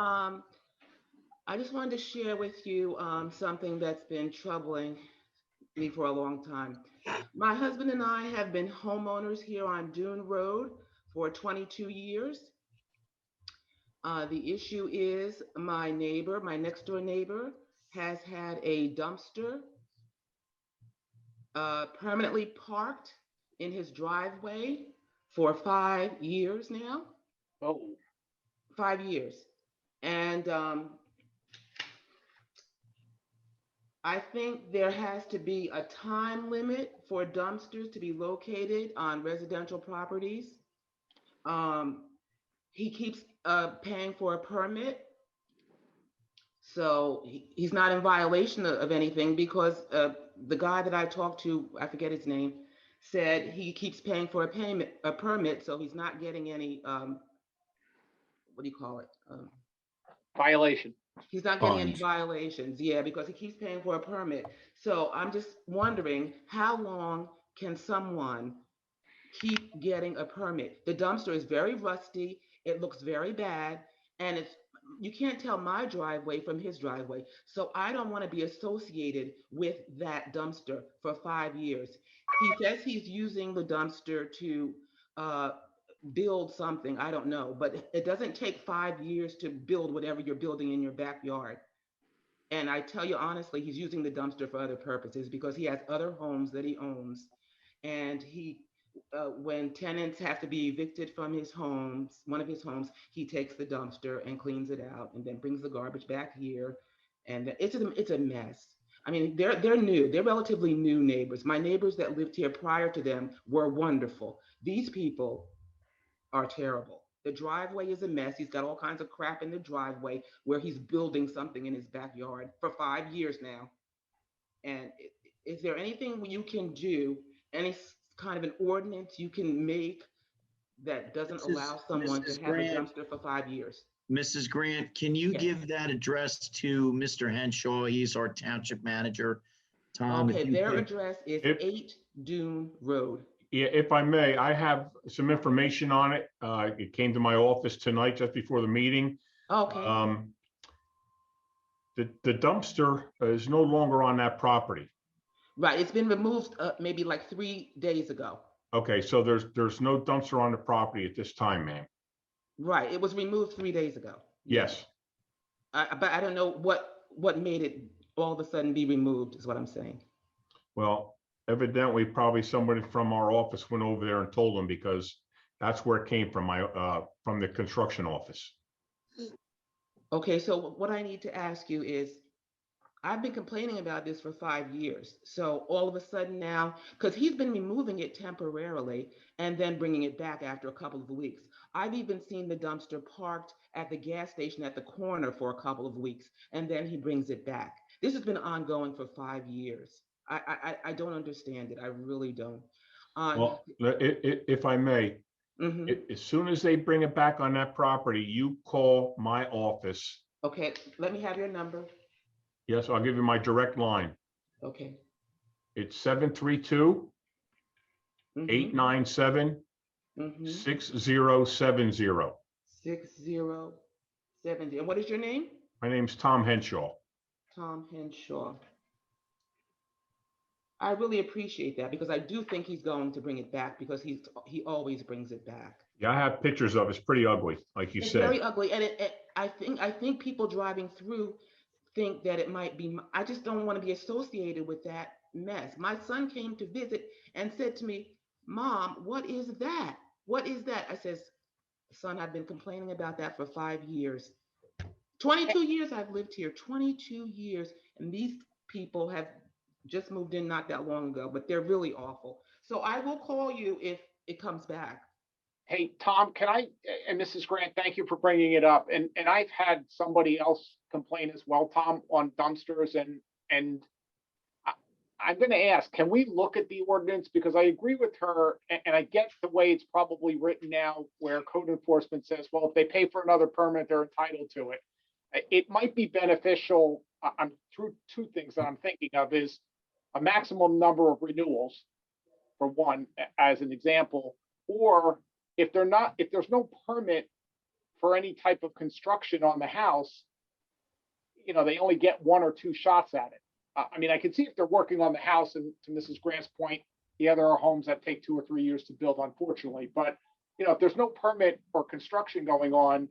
I just wanted to share with you something that's been troubling me for a long time. My husband and I have been homeowners here on Dune Road for 22 years. The issue is my neighbor, my next door neighbor, has had a dumpster permanently parked in his driveway for 5 years now. Oh, 5 years. And I think there has to be a time limit for dumpsters to be located on residential properties. He keeps paying for a permit. So he's not in violation of anything because the guy that I talked to, I forget his name, said he keeps paying for a permit, so he's not getting any, what do you call it? violation. He's not getting any Fines. violations, yeah, because he keeps paying for a permit. So I'm just wondering, how long can someone keep getting a permit? The dumpster is very rusty, it looks very bad, and you can't tell my driveway from his driveway. So I don't want to be associated with that dumpster for 5 years. He says he's using the dumpster to build something, I don't know, but it doesn't take 5 years to build whatever you're building in your backyard. And I tell you honestly, he's using the dumpster for other purposes because he has other homes that he owns. And when tenants have to be evicted from his homes, one of his homes, he takes the dumpster and cleans it out and then brings the garbage back here. And it's a mess. I mean, they're new, they're relatively new neighbors. My neighbors that lived here prior to them were wonderful. These people are terrible. The driveway is a mess. He's got all kinds of crap in the driveway where he's building something in his backyard for 5 years now. And is there anything you can do, any kind of an ordinance you can make that doesn't allow someone to Mrs. have a Grant. dumpster for 5 years? Mrs. Grant, can you Yes. give that address to Mr. Henshaw? He's our township manager. Tom, if Okay, you their could- address is If- 8 Dune Road. Yeah, if I may, I have some information on it. It came to my office tonight just before the meeting. Okay, The dumpster is no longer on that property. right. It's been removed maybe like 3 days ago. Okay, so there's no dumpster on the property at this time, ma'am. Right, it was removed 3 days ago. Yes. But I don't know what made it all of a sudden be removed, is what I'm saying. Well, evidently, probably somebody from our office went over there and told them because that's where it came from, from the construction office. Okay, so what I need to ask you is, I've been complaining about this for 5 years. So all of a sudden now, because he's been removing it temporarily and then bringing it back after a couple of weeks. I've even seen the dumpster parked at the gas station at the corner for a couple of weeks, and then he brings it back. This has been ongoing for 5 years. I don't understand it. I really don't. Well, if I may, Mm-hmm. As soon as they bring it back on that property, you call my office. Okay, let me have your number. Yes, I'll give you my direct line. Okay. It's 732 Mm-hmm. 897 Mm-hmm. 6070. 6070. And what is your name? My name's Tom Henshaw. Tom Henshaw. I really appreciate that because I do think he's going to bring it back because he always brings it back. Yeah, I have pictures of it. It's pretty ugly, like you It's said. very ugly, and I think people driving through think that it might be. I just don't want to be associated with that mess. My son came to visit and said to me, "Mom, what is that? What is that?" I says, "Son, I've been complaining about that for 5 years. 22 years I've lived here, 22 years, and these people have just moved in not that long ago, but they're really awful. So I will call you if it comes back." Hey, Tom, can I, and Mrs. Grant, thank you for bringing it up. And I've had somebody else complain as well, Tom, on dumpsters and I'm going to ask, can we look at the ordinance? Because I agree with her and I get the way it's probably written now where code enforcement says, well, if they pay for another permit, they're entitled to it. It might be beneficial. I'm through two things that I'm thinking of is a maximum number of renewals for one, as an example, or if there's no permit for any type of construction on the house, they only get 1 or 2 shots at it. I mean, I can see if they're working on the house, and to Mrs. Grant's point, yeah, there are homes that take 2 or 3 years to build, unfortunately. But, if there's no permit or construction going on,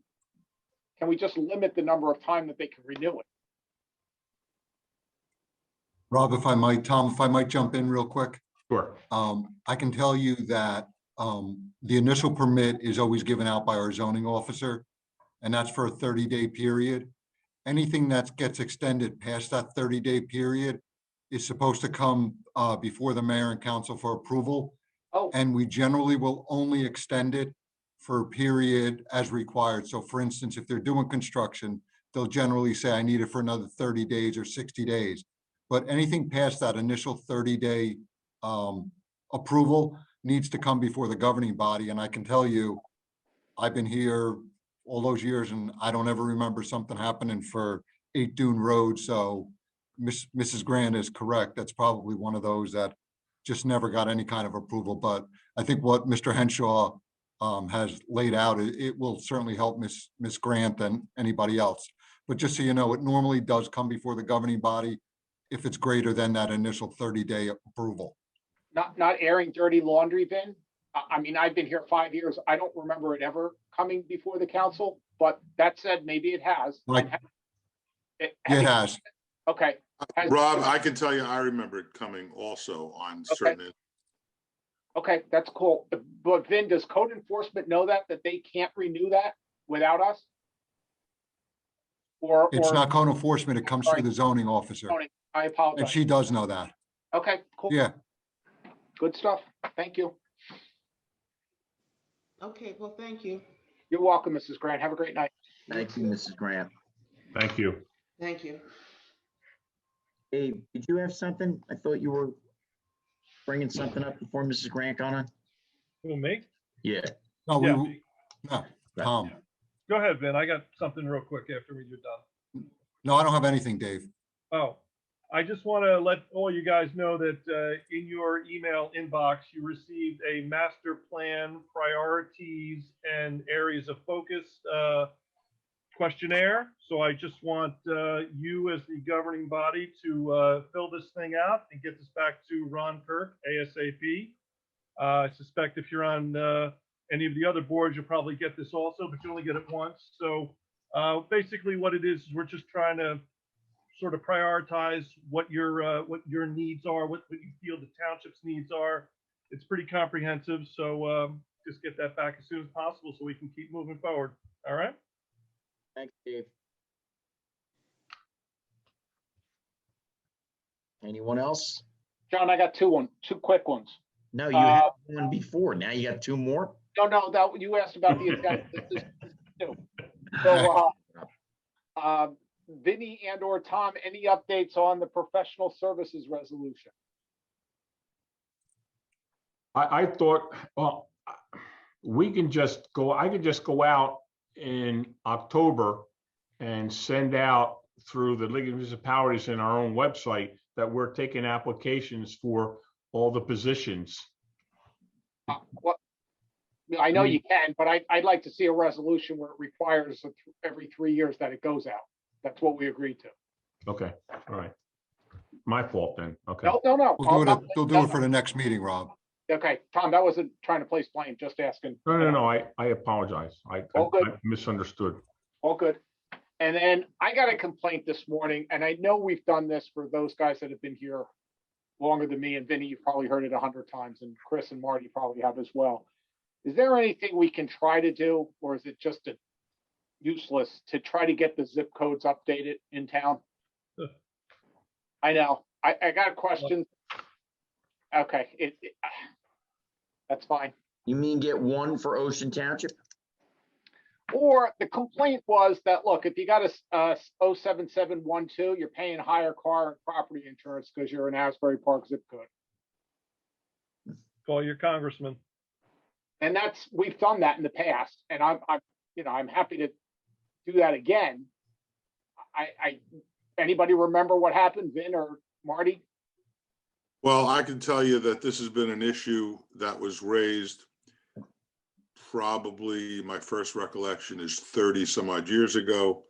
can we just limit the number of time that they can renew it? Rob, if I might, Tom, if I might jump in real quick. Sure. I can tell you that the initial permit is always given out by our zoning officer, and that's for a 30-day period. Anything that gets extended past that 30-day period is supposed to come before the mayor and council for approval. Oh, And we generally will only extend it for a period as required. So for instance, if they're doing construction, they'll generally say, I need it for another 30 days or 60 days. But anything past that initial 30-day approval needs to come before the governing body. And I can tell you, I've been here all those years and I don't ever remember something happening for 8 Dune Road. So Mrs. Grant is correct. That's probably one of those that just never got any kind of approval. But I think what Mr. Henshaw has laid out, it will certainly help Miss Grant and anybody else. But just so you know, it normally does come before the governing body if it's greater than that initial 30-day approval. not airing dirty laundry bin. I mean, I've been here 5 years. I don't remember it ever coming before the council, but that said, maybe it has. Right. It has. Okay. Rob, I can tell you, I remember it coming also on certain. Okay, that's cool. But Vin, does code enforcement know that they can't renew that without us? It's not code enforcement. It comes through the zoning officer. I apologize. And she does know that. Okay, cool. Yeah. Good stuff. Thank you. Okay, well, thank you. You're welcome, Mrs. Grant. Have a great night. Thank you, Mrs. Grant. Thank you. Thank you. Dave, did you have something? I thought you were bringing something up before Mrs. Grant got on. Who, me? Yeah. No, Yeah. no, Tom. Go ahead, Vin. I got something real quick after you're done. No, I don't have anything, Dave. Oh, I just want to let all you guys know that in your email inbox, you received a master plan priorities and areas of focus questionnaire. So I just want you as the governing body to fill this thing out and get this back to Ron Kirk ASAP. I suspect if you're on any of the other boards, you'll probably get this also, but you only get it once. So basically what it is we're just trying to sort of prioritize what your needs are, what you feel the township's needs are. It's pretty comprehensive. So just get that back as soon as possible so we can keep moving forward. All right. Thanks, Dave. Anyone else? John, I got two quick ones. No, you had one before. Now you got 2 more? No, that you asked about the agenda. This is new. So, Vinny and or Tom, any updates on the professional services resolution? I thought, well, we can just go, I could just go out in October and send out through the League of Municipalities and our own website that we're taking applications for all the positions. What, I know you can, but I'd like to see a resolution where it requires every 3 years that it goes out. That's what we agreed to. Okay, all right. My fault then, okay. No. We'll do it for the next meeting, Rob. Okay, Tom, that wasn't trying to place blame, just asking. No, I apologize. I misunderstood. All good. And then I got a complaint this morning, and I know we've done this for those guys that have been here longer than me, and Vinny, you've probably heard it 100 times, and Chris and Marty probably have as well. Is there anything we can try to do, or is it just useless to try to get the zip codes updated in town? I know. I got a question. Okay, that's fine. You mean get one for Ocean Township? Or the complaint was that, look, if you got a 07712, you're paying higher car and property insurance because you're in Asbury Park zip code. Call your congressman. And we've done that in the past, and I'm happy to do that again. Anybody remember what happened, Vin or Marty? Well, I can tell you that this has been an issue that was raised probably, my first recollection is 30 some odd years ago.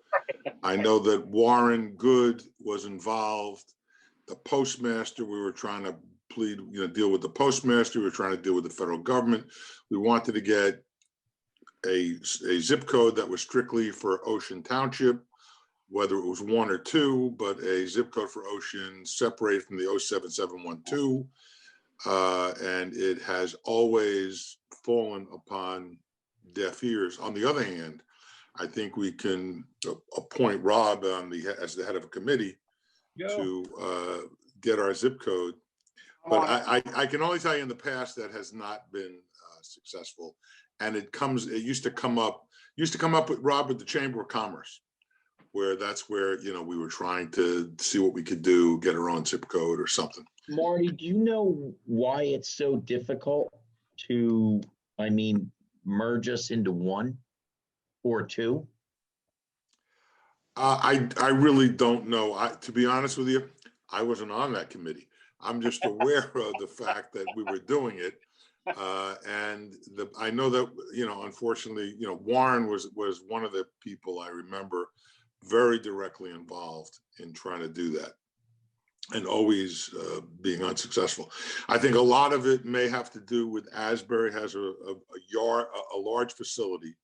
I know that Warren Good was involved. The postmaster, we were trying to deal with the postmaster. We were trying to deal with the federal government. We wanted to get a zip code that was strictly for Ocean Township, whether it was 1 or 2, but a zip code for Ocean separated from the 07712. And it has always fallen upon deaf ears. On the other hand, I think we can appoint Rob as the head of a committee to get our zip code. But I can only tell you in the past that has not been successful. And it used to come up with Rob at the Chamber of Commerce, where we were trying to see what we could do, get our own zip code or something. Marty, do you know why it's so difficult to, merge us into 1 or 2? I really don't know. To be honest with you, I wasn't on that committee. I'm just aware of the fact that we were doing it. And I know that, unfortunately, Warren was one of the people I remember very directly involved in trying to do that, and always being unsuccessful. I think a lot of it may have to do with Asbury has a large facility,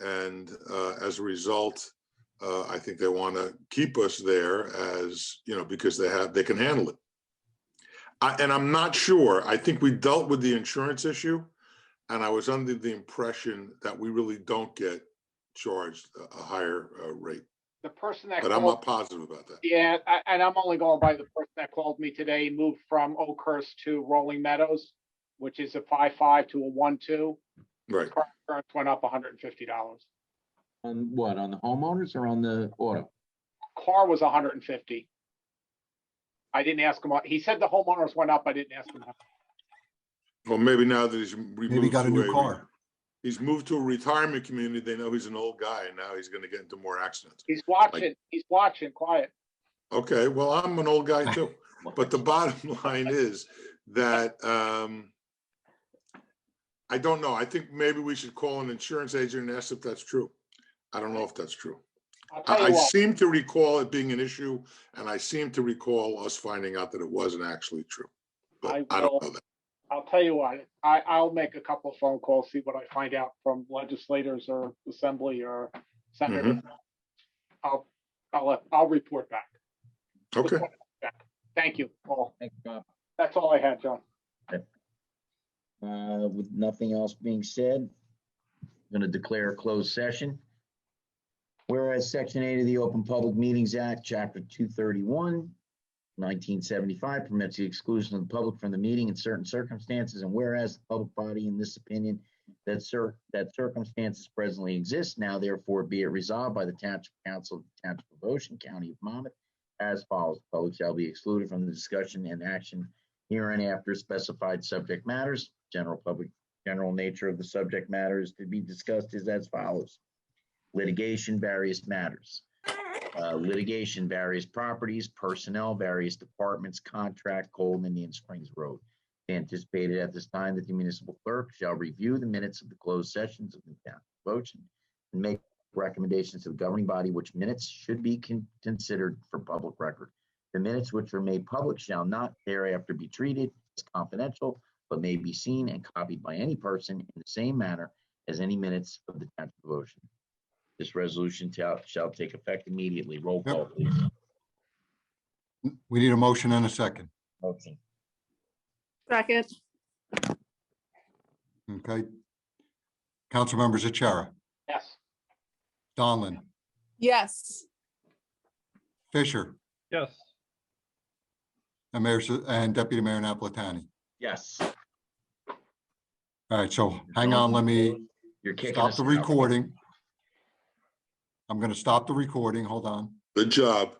and as a result, I think they want to keep us there because they can handle it. And I'm not sure. I think we dealt with the insurance issue, and I was under the impression that we really don't get charged a higher rate. The person that But I'm not positive about that. Yeah, and I'm only going by the person that called me today, moved from Oakhurst to Rolling Meadows, which is a 5.5 to a 1.2. Right. Car insurance went up $150. On what, on the homeowners or on the auto? Car was $150. I didn't ask him. He said the homeowners went up. I didn't ask him. Well, maybe now that he's removed, Maybe got a new car. He's moved to a retirement community. They know he's an old guy, and now he's going to get into more accidents. He's watching. He's watching. Quiet. Okay, well, I'm an old guy too. But the bottom line is that I don't know. I think maybe we should call an insurance agent and ask if that's true. I don't know if that's true. I seem to recall it being an issue, and I seem to recall us finding out that it wasn't actually true. But I don't know that. I'll tell you what, I'll make a couple of phone calls, see what I find out from legislators or assembly or senators. I'll report back. Okay. Thank you, Paul. Thanks, Bob. That's all I had, John. With nothing else being said, I'm going to declare a closed session. Whereas Section 8 of the Open Public Meetings Act, Chapter 231, 1975 permits the exclusion of the public from the meeting in certain circumstances, and whereas the public body in this opinion that circumstances presently exist, now therefore be it resolved by the Township Council of the Township of Ocean, County of Monmouth, as follows. The public shall be excluded from the discussion and action herein after specified subject matters. General public General nature of the subject matters to be discussed is as follows. Litigation, various matters. Litigation, various properties, personnel, various departments, contract, Cold Indian Springs Road. Anticipated at this time that the municipal clerk shall review the minutes of the closed sessions of the Township of Ocean and make recommendations to the governing body which minutes should be considered for public record. The minutes which are made public shall not thereafter be treated as confidential, but may be seen and copied by any person in the same manner as any minutes of the Township of Ocean. This resolution shall take effect immediately. Roll call, please. We need a motion and a second. Motion. Second. Okay. Council members Achara, Yes. Donlin, Yes. Fisher, Yes. and and Deputy Mayor Napolitani. Yes. All right, so hang on, let me You're kicking stop us the out. recording. I'm going to stop the recording. Hold on. Good job.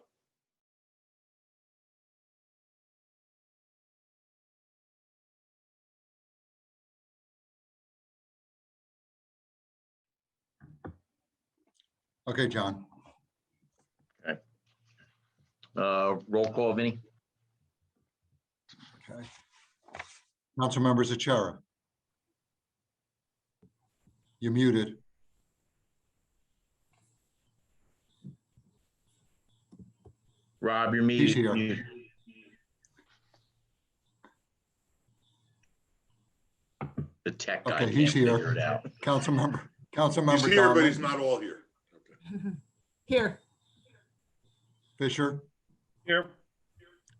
Okay, John. Roll call, Vinnie. Okay. Council members Achara. You're muted. Rob, you're He's muted. here. The tech guy Okay, can't he's figure here. it out. Council member He's here, but he's Donlin, not all here. Here. Fisher, Here.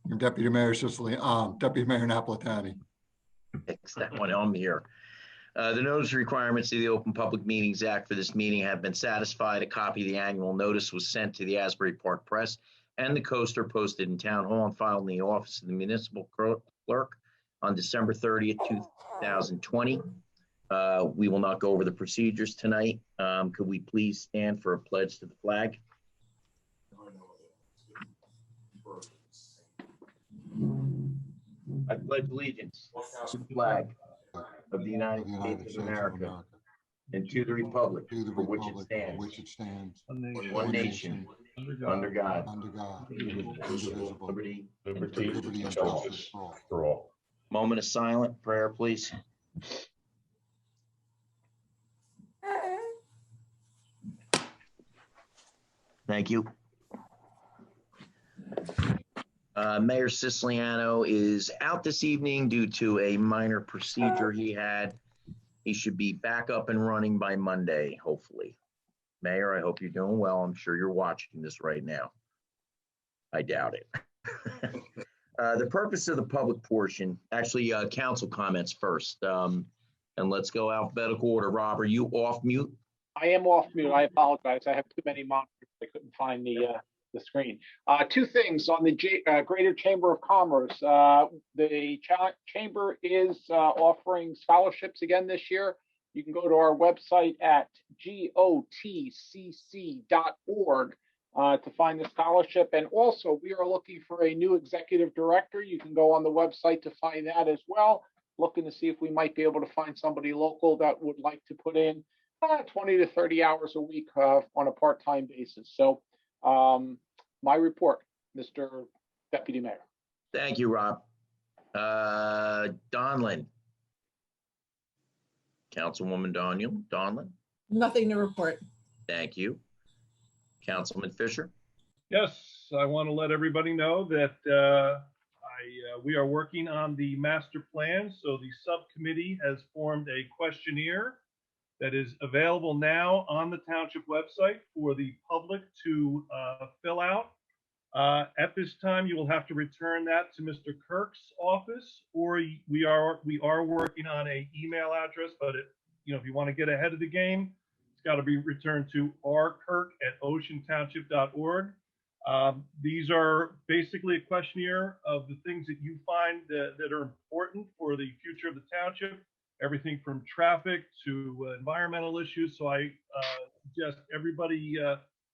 and Deputy Mayor Deputy Mayor Napolitani. Fix that one on here. The notice requirements of the Open Public Meetings Act for this meeting have been satisfied. A copy of the annual notice was sent to the Asbury Park Press and the coaster posted in Town Hall and filed in the office of the municipal clerk on December 30th, 2020. We will not go over the procedures tonight. Could we please stand for a pledge to the flag? I pledge allegiance to the flag of the United States of America and to the republic To the for which it republic stands, for which it stands, one nation, under God, under God, indivisible, indivisible, liberty, and liberty and justice for all. Moment of silent prayer, please. Thank you. Mayor Siciliano is out this evening due to a minor procedure he had. He should be back up and running by Monday, hopefully. Mayor, I hope you're doing well. I'm sure you're watching this right now. I doubt it. The purpose of the public portion, actually, council comments first. And let's go alphabetical order. Rob, are you off mute? I am off mute. I apologize. I have too many monitors. I couldn't find the screen. Two things on the Greater Chamber of Commerce. The chamber is offering scholarships again this year. You can go to our website at gotcc.org to find the scholarship. And also, we are looking for a new executive director. You can go on the website to find that as well. Looking to see if we might be able to find somebody local that would like to put in 20 to 30 hours a week on a part-time basis. So my report, Mr. Deputy Mayor. Thank you, Rob. Donlin. Councilwoman Donlin. Nothing to report. Thank you. Councilman Fisher. Yes, I want to let everybody know that we are working on the master plan. So the subcommittee has formed a questionnaire that is available now on the township website for the public to fill out. At this time, you will have to return that to Mr. Kirk's office, or we are working on an email address. But if you want to get ahead of the game, it's got to be returned to rkirk@oceantownship.org. These are basically a questionnaire of the things that you find that are important for the future of the township. Everything from traffic to environmental issues. So I suggest everybody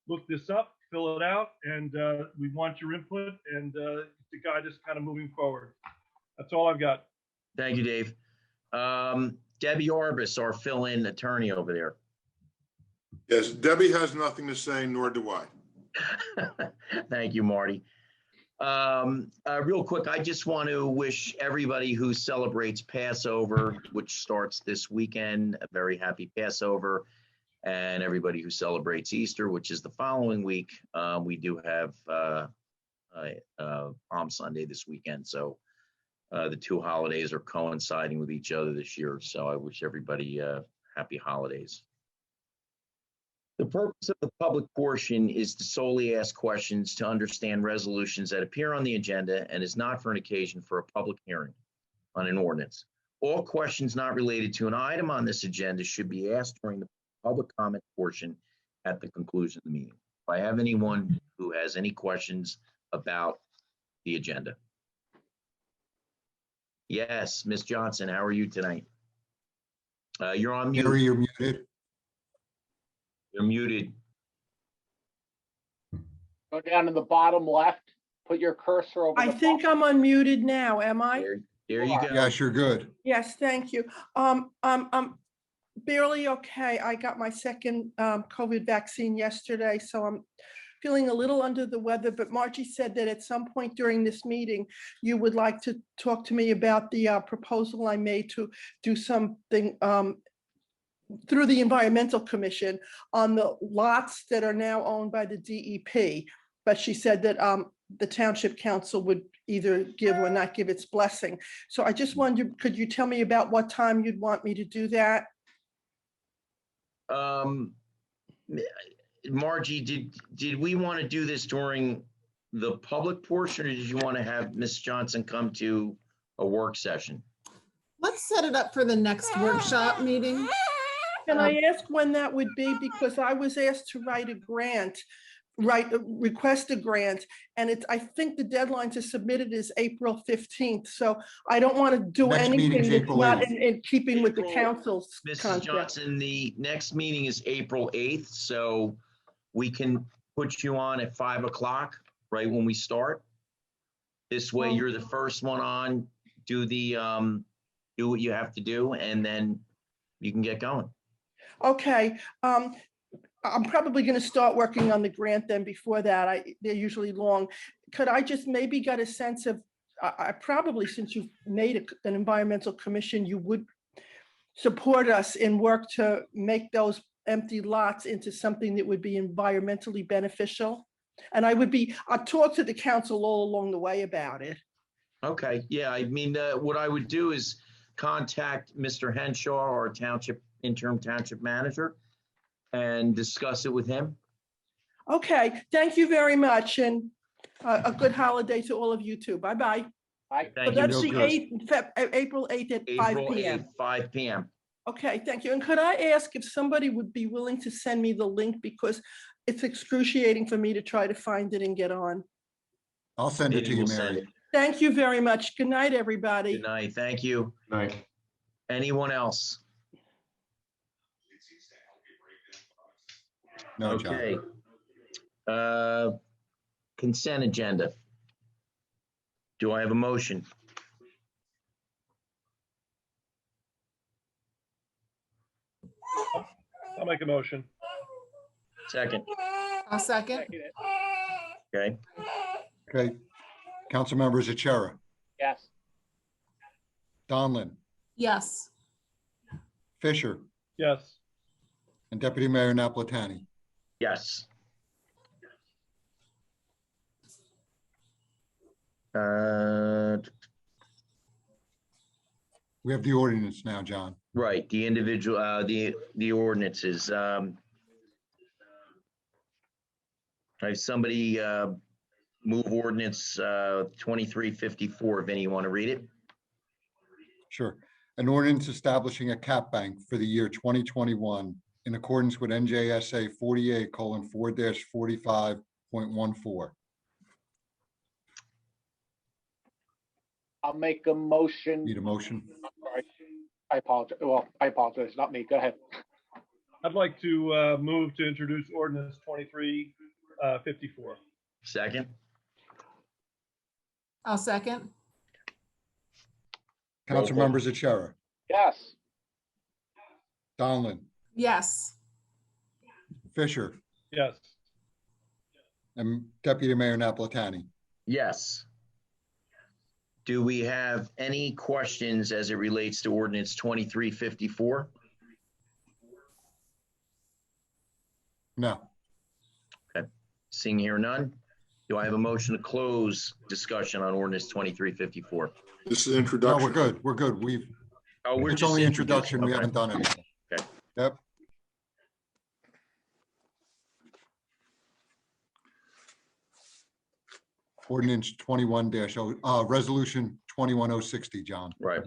look this up, fill it out, and we want your input and to guide us kind of moving forward. That's all I've got. Thank you, Dave. Debbie Orbis, our fill-in attorney over there. Yes, Debbie has nothing to say, nor do I. Thank you, Marty. Real quick, I just want to wish everybody who celebrates Passover, which starts this weekend, a very happy Passover. And everybody who celebrates Easter, which is the following week. We do have Palm Sunday this weekend. So the two holidays are coinciding with each other this year. So I wish everybody happy holidays. The purpose of the public portion is to solely ask questions to understand resolutions that appear on the agenda and is not for an occasion for a public hearing on an ordinance. All questions not related to an item on this agenda should be asked during the public comment portion at the conclusion of the meeting. If I have anyone who has any questions about the agenda. Yes, Ms. Johnson, how are you tonight? You're on mute. Mary, you're muted. You're muted. Go down to the bottom left, put your cursor over. I think I'm unmuted now, am I? There you go. Yes, you're good. Yes, thank you. I'm barely okay. I got my second COVID vaccine yesterday, so I'm feeling a little under the weather, but Margie said that at some point during this meeting, you would like to talk to me about the proposal I made to do something through the Environmental Commission on the lots that are now owned by the DEP. But she said that the Township Council would either give or not give its blessing. So I just wondered, could you tell me about what time you'd want me to do that? Margie, did we want to do this during the public portion, or did you want to have Ms. Johnson come to a work session? Let's set it up for the next workshop meeting. Can I ask when that would be? Because I was asked to write a grant, request a grant, and I think the deadline to submit it is April 15th. So I don't want to do Next anything meeting's that's April not 8th. in keeping with the April- council's Mrs. concept. Johnson, the next meeting is April 8th, so we can put you on at 5 o'clock, right when we start. This way, you're the first one on, do what you have to do, and then you can get going. Okay, I'm probably going to start working on the grant then before that. They're usually long. Could I just maybe get a sense of, I probably, since you've made an environmental commission, you would support us in work to make those empty lots into something that would be environmentally beneficial? And I'll talk to the council all along the way about it. Okay, yeah, I mean, what I would do is contact Mr. Henshaw, our interim township manager, and discuss it with him. Okay, thank you very much, and a good holiday to all of you too. Bye-bye. Bye. Thank you. That's the No good. 8th, April 8th at 5 April p.m. 8th, 5 p.m. Okay, thank you. And could I ask if somebody would be willing to send me the link, because it's excruciating for me to try to find it and get on. I'll send it to you, We'll send Mary. it. Thank you very much. Good night, everybody. Good night, thank you. Night. Anyone else? No, John. Okay. Consent agenda. Do I have a motion? I'll make a motion. Second, A second. Second it. okay? Okay. Council members Achara, Yes. Donlin, Yes. Fisher, Yes. and Deputy Mayor Napolitani. Yes. We have the ordinance now, John. Right, the individual, the ordinances. Have somebody move ordinance 2354, Vinny, you want to read it? Sure. An ordinance establishing a cap bank for the year 2021 in accordance with NJSA 48:4-45.14. I'll make a motion. Need a motion? Sorry. I apologize. Well, I apologize. Not me. Go ahead. I'd like to move to introduce ordinance 2354. Second, I'll second. Council members Achara, Yes. Donlin, Yes. Fisher, Yes. and Deputy Mayor Napolitani. Yes. Do we have any questions as it relates to ordinance 2354? No, Seeing here none, do I have a motion to close discussion on ordinance 2354? This is no, introduction. we're good. We're good. Oh, we're It's just only introducing. introduction. We Okay. haven't done anything. Okay. Yep. Ordinance 21 resolution 21060, John. Right.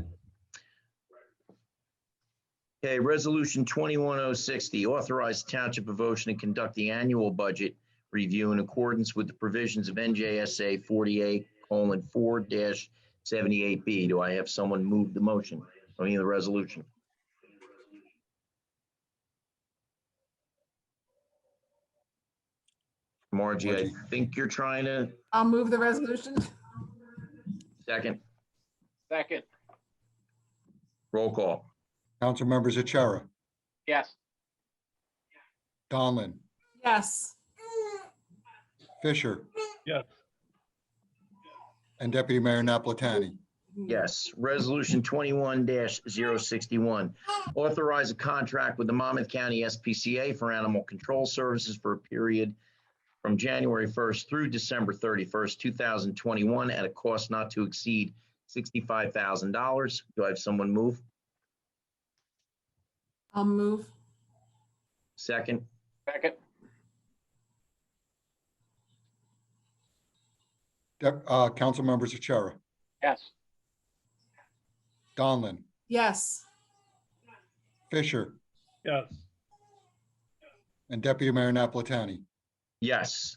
Okay, resolution 21060, authorize Township of Ocean to conduct the annual budget review in accordance with the provisions of NJSA 48:4-78B. Do I have someone move the motion? I mean, the resolution. Margie, I Margie. think you're trying to I'll move the resolution. second. Second, Roll call. Council members Achara, yes. Donlin, Yes. Fisher, Yes. and Deputy Mayor Napolitani. Yes. Resolution 21-061. Authorize a contract with the Monmouth County SPCA for animal control services for a period from January 1st through December 31st, 2021 at a cost not to exceed $65,000. Do I have someone move? I'll move. Second? Second, Council members Achara, yes. Donlin, Yes. Fisher, Yes. and Deputy Mayor Napolitani. Yes.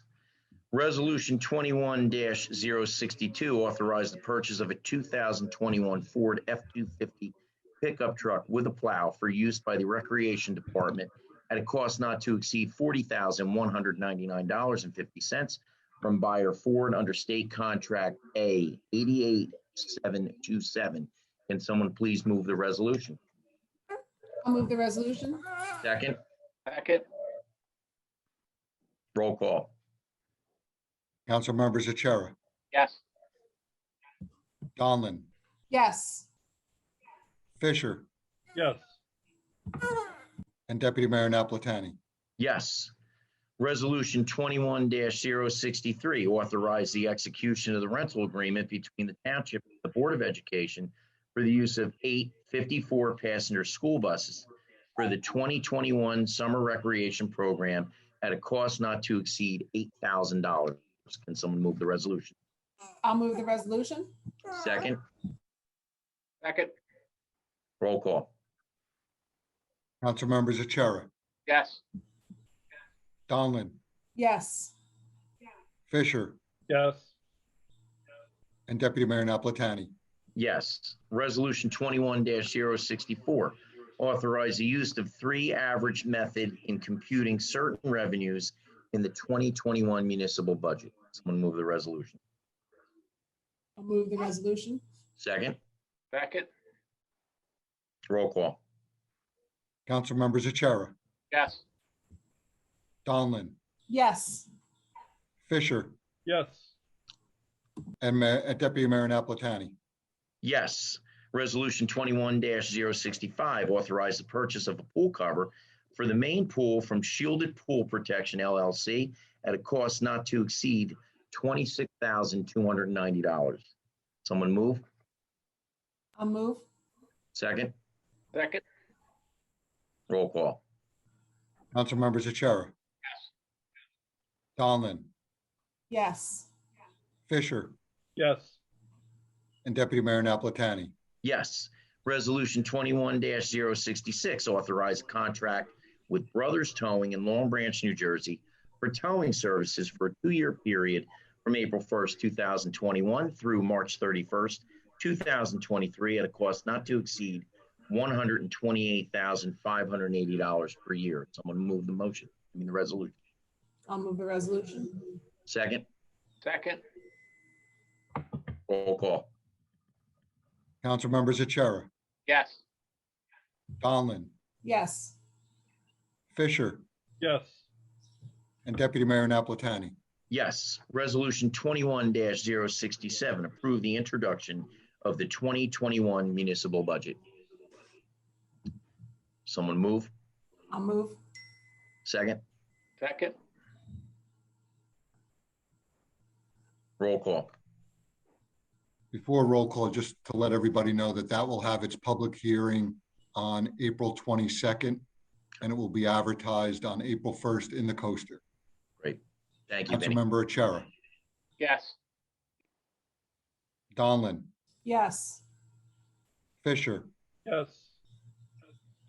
Resolution 21-062, authorize the purchase of a 2021 Ford F-250 pickup truck with a plow for use by the Recreation Department at a cost not to exceed $40,199.50 from buyer Ford under state contract A 88727. Can someone please move the resolution? I'll move the resolution. Second, Second, roll call. Council members Achara, yes. Donlin, Yes. Fisher, Yes. and Deputy Mayor Napolitani. Yes. Resolution 21-063, authorize the execution of the rental agreement between the Township and the Board of Education for the use of 8 54-passenger school buses for the 2021 Summer Recreation Program at a cost not to exceed $8,000. Can someone move the resolution? I'll move the resolution. Second, Second, roll call. Council members Achara, yes. Donlin, Yes. Fisher, Yes. and Deputy Mayor Napolitani. Yes. Resolution 21-064, authorize the use of 3 average method in computing certain revenues in the 2021 municipal budget. Someone move the resolution. I'll move the resolution. Second, Second, roll call. Council members Achara, yes. Donlin, Yes. Fisher, Yes. and Deputy Mayor Napolitani. Yes. Resolution 21-065, authorize the purchase of a pool cover for the main pool from Shielded Pool Protection LLC at a cost not to exceed $26,290. Someone move? I'll move. Second, Second, roll call. Council members Achara, Donlin, Yes. Fisher, Yes. and Deputy Mayor Napolitani. Yes. Resolution 21-066, authorize a contract with Brothers Towing in Long Branch, New Jersey for towing services for a 2-year period from April 1st, 2021 through March 31st, 2023 at a cost not to exceed $128,580 per year. Someone move the motion, the resolution. I'll move the resolution. Second, second, roll call. Council members Achara, yes. Donlin, Yes. Fisher, Yes. and Deputy Mayor Napolitani. Yes. Resolution 21-067, approve the introduction of the 2021 municipal budget. Someone move. I'll move. Second. Second, Roll call. Before roll call, just to let everybody know that that will have its public hearing on April 22nd, and it will be advertised on April 1st in the Coaster. Great. Thank you, Vinnie. Councilmember Achara, yes. Donlin, Yes. Fisher, Yes.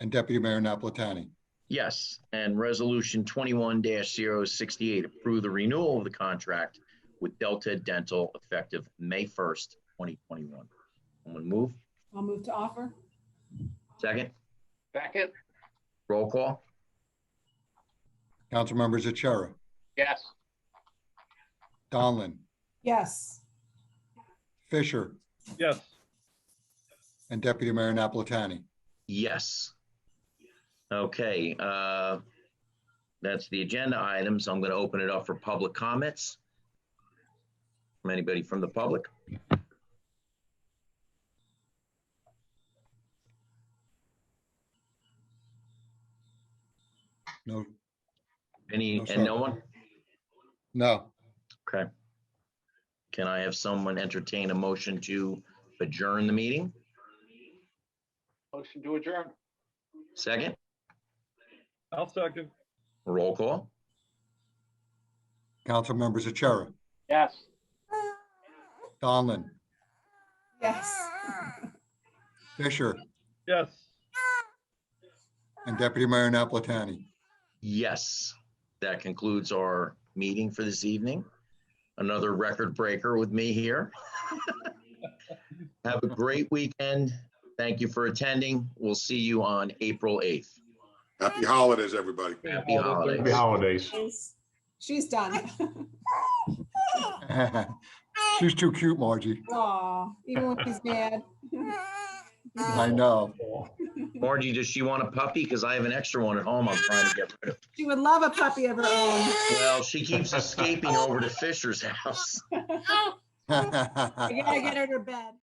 and Deputy Mayor Napolitani. Yes. And resolution 21-068, approve the renewal of the contract with Delta Dental effective May 1st, 2021. Someone move. I'll move to offer. Second. Second, Roll call. Councilmembers Achara, yes. Donlin, Yes. Fisher, Yes. and Deputy Mayor Napolitani. Yes. Okay, that's the agenda items. I'm going to open it up for public comments. From anybody from the public? No, Any, No, sir. and no one? no. Okay. Can I have someone entertain a motion to adjourn the meeting? Motion to adjourn, Second, I'll second. roll call. Councilmembers Achara, yes. Donlin, Yes. Fisher, Yes. and Deputy Mayor Napolitani. Yes, that concludes our meeting for this evening. Another record breaker with me here. Have a great weekend. Thank you for attending. We'll see you on April 8th. Happy holidays, everybody. Happy holidays. Happy holidays. She's done. She's too cute, Margie. Aw, even when he's mad. I know. Margie, does she want a puppy? Because I have an extra one at home I'm trying to get rid of. She would love a puppy of her own. Well, she keeps escaping over to Fisher's house. I gotta get her to bed.